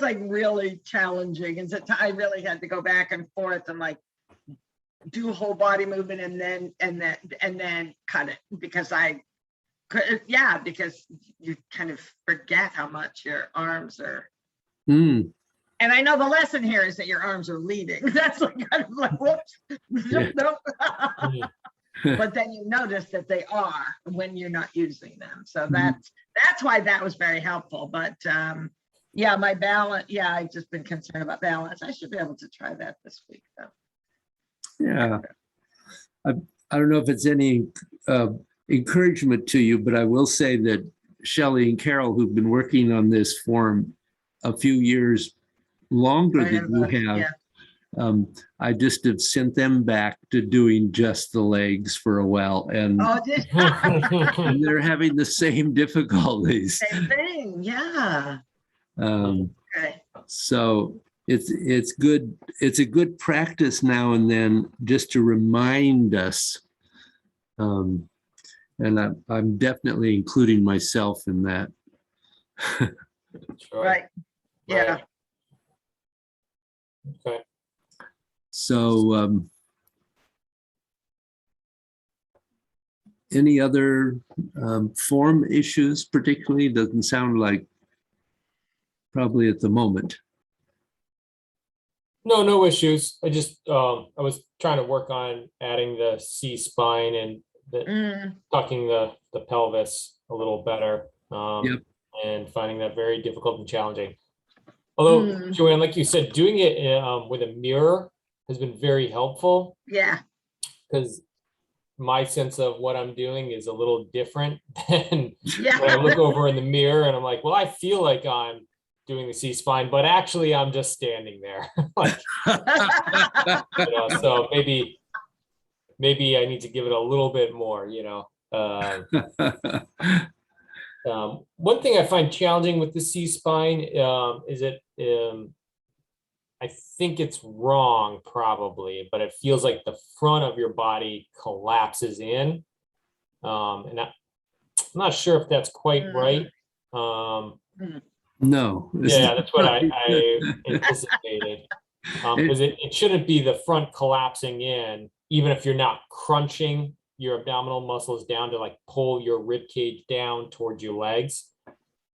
like really challenging. And so I really had to go back and forth and like do whole body movement and then cut it because because you kind of forget how much your arms are. Mm. And I know the lesson here is that your arms are leading. That's like kind of like, whoops. Yeah. Nope. Mhm. But then you notice that they are when you're not using them. So that's why that was very helpful. But yeah, my balance, I've just been concerned about balance. I should be able to try that this week though. Yeah. I don't know if it's any encouragement to you, but I will say that Shelley and Carol, who've been working on this for a few years longer than you have, I just have sent them back to doing just the legs for a while, and, Oh, and they're having the same difficulties. same thing. Yeah. Okay. So it's good. It's a good practice now and then just to remind us. And I'm definitely including myself in that. Sure. Right. Yeah. Right. Okay. So any other form issues particularly? Doesn't sound like probably at the moment. No issues. I just, I was trying to work on adding the C spine and tucking the pelvis a little better. Yep. And finding that very difficult and challenging. Although, Joanne, like you said, doing it with a mirror has been very helpful Yeah. because my sense of what I'm doing is a little different than Yeah. when I look over in the mirror and I'm like, well, I feel like I'm doing the C spine, but actually I'm just standing there. Like, so maybe I need to give it a little bit more, one thing I find challenging with the C spine is it, I think it's wrong probably, but it feels like the front of your body collapses in. And I'm not sure if that's quite right. No. Yeah, that's what I anticipated. Because it shouldn't be the front collapsing in, even if you're not crunching your abdominal muscles down to like pull your rib cage down towards your legs.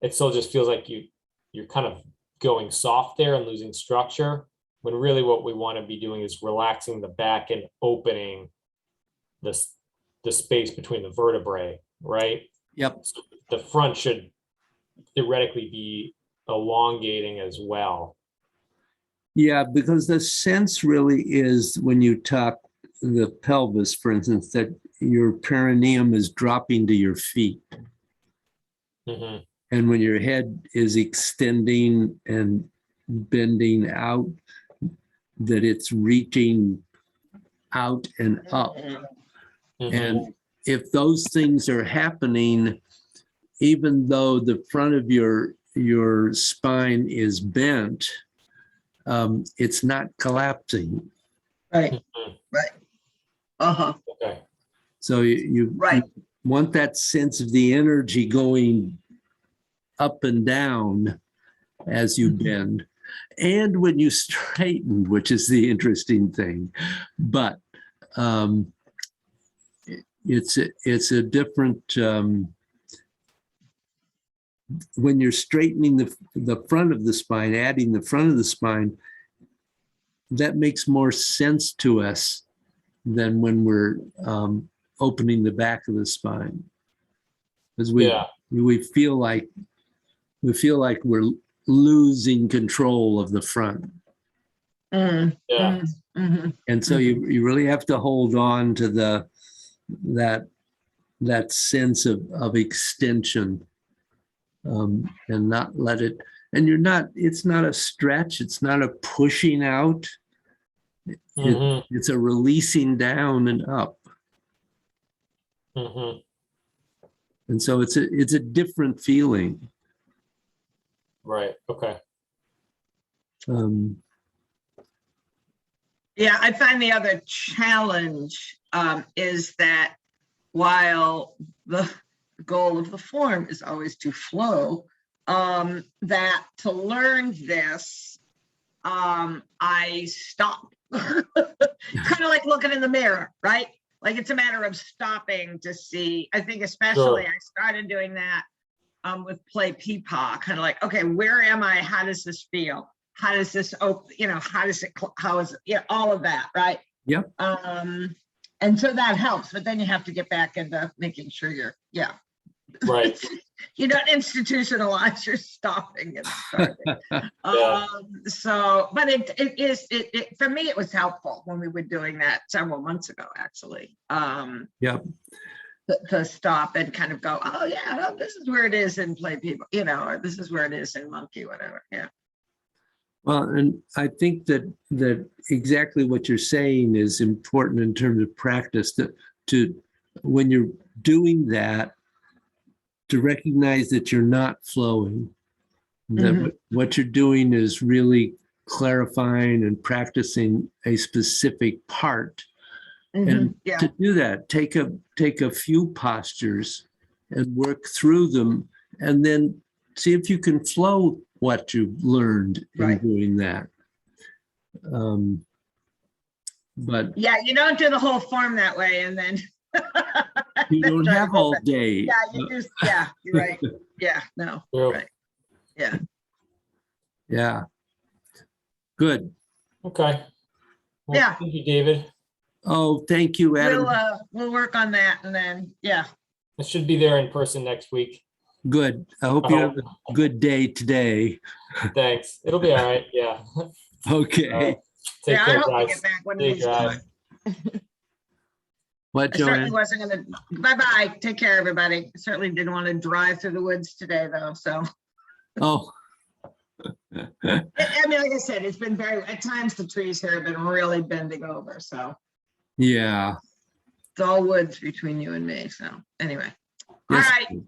It still just feels like you're kind of going soft there and losing structure, when really what we want to be doing is relaxing the back and opening the space between the vertebrae, right? Yep. So the front should theoretically be elongating as well. Yeah, because the sense really is when you tuck the pelvis, for instance, that your perineum is dropping to your feet. Mm-hmm. And when your head is extending and bending out, that it's reaching out and up. Mm-hmm. And if those things are happening, even though the front of your spine is bent, it's not collapsing. Right. Right. Uh-huh. Okay. So you Right. want that sense of the energy going up and down as you bend, and when you straighten, which is the interesting thing. But it's a different, when you're straightening the front of the spine, adding the front of the spine, that makes more sense to us than when we're opening the back of the spine. Because we feel like we feel like we're losing control of the front. Mm, Yeah. mhm. And so you really have to hold on to that sense of extension, and not let it, and it's not a stretch, it's not a pushing out. Mhm, It's a releasing down and up. mhm. And so it's a different feeling. Right, okay. Yeah, I find the other challenge is that while the goal of the form is always to flow, that to learn this, I stop. Kind of like looking in the mirror, right? Like it's a matter of stopping to see. I think especially Sure. I started doing that with Play Peepaw, kind of like, okay, where am I? How does this feel? How does this open, how does it, how is it, all of that, right? Yep. And so that helps, but then you have to get back into making sure you're, Right. you don't institutionalize your stopping and starting. Yeah. So, but it for me, it was helpful when we were doing that several months ago, actually. Yep. To stop and kind of go, oh yeah, this is where it is in Play People, or this is where it is in Monkey, whatever. Yeah. Well, and I think that exactly what you're saying is important in terms of practice, to when you're doing that, to recognize that you're not flowing, that Mhm. what you're doing is really clarifying and practicing a specific part. And Yeah. to do that, take a few postures and work through them, and then see if you can flow what you've learned in Right. doing that. But Yeah, you don't do the whole form that way, and then you then don't try to have go all back. day. Yeah, you just you're right. Yeah, no, True. right. Yeah. Yeah. Good. Okay. Well, Yeah. thank you, David. Oh, thank you, Adam. We'll work on that, and then I should be there in person next week. Good. I hope you have a good day today. Thanks. It'll be all right. Yeah. Okay. All right. Take I care, hope we guys. get back one of Safe these drive. times. What, I certainly Joanne? wasn't gonna. Bye-bye. Take care, everybody. I certainly didn't want to drive through the woods today, though. So, Oh. I mean, like I said, it's been at times the trees here have been really bending over. So Yeah. it's all woods between you and me. So anyway, Yes. all right.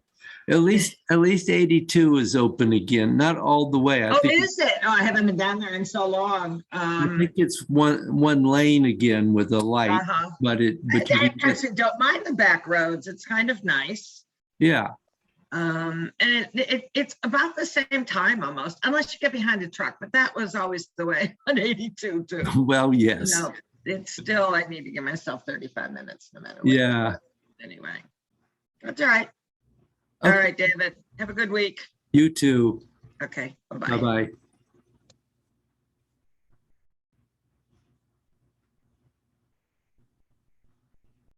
At least 82 is open again. Not all the way. I Oh, think is it? Oh, I haven't been down there in so long. I think it's one lane again with a light, Uh-huh. but you I can get, actually don't mind the back roads. It's kind of nice. yeah. And it's about the same time almost, unless you get behind a truck, but that was always the way on 82 too. Well, yes. No, it's still, I need to give myself 35 minutes no matter what. Yeah. Anyway, that's all right. All Okay. right, David, have a good week. You too. Okay, bye-bye. Bye-bye.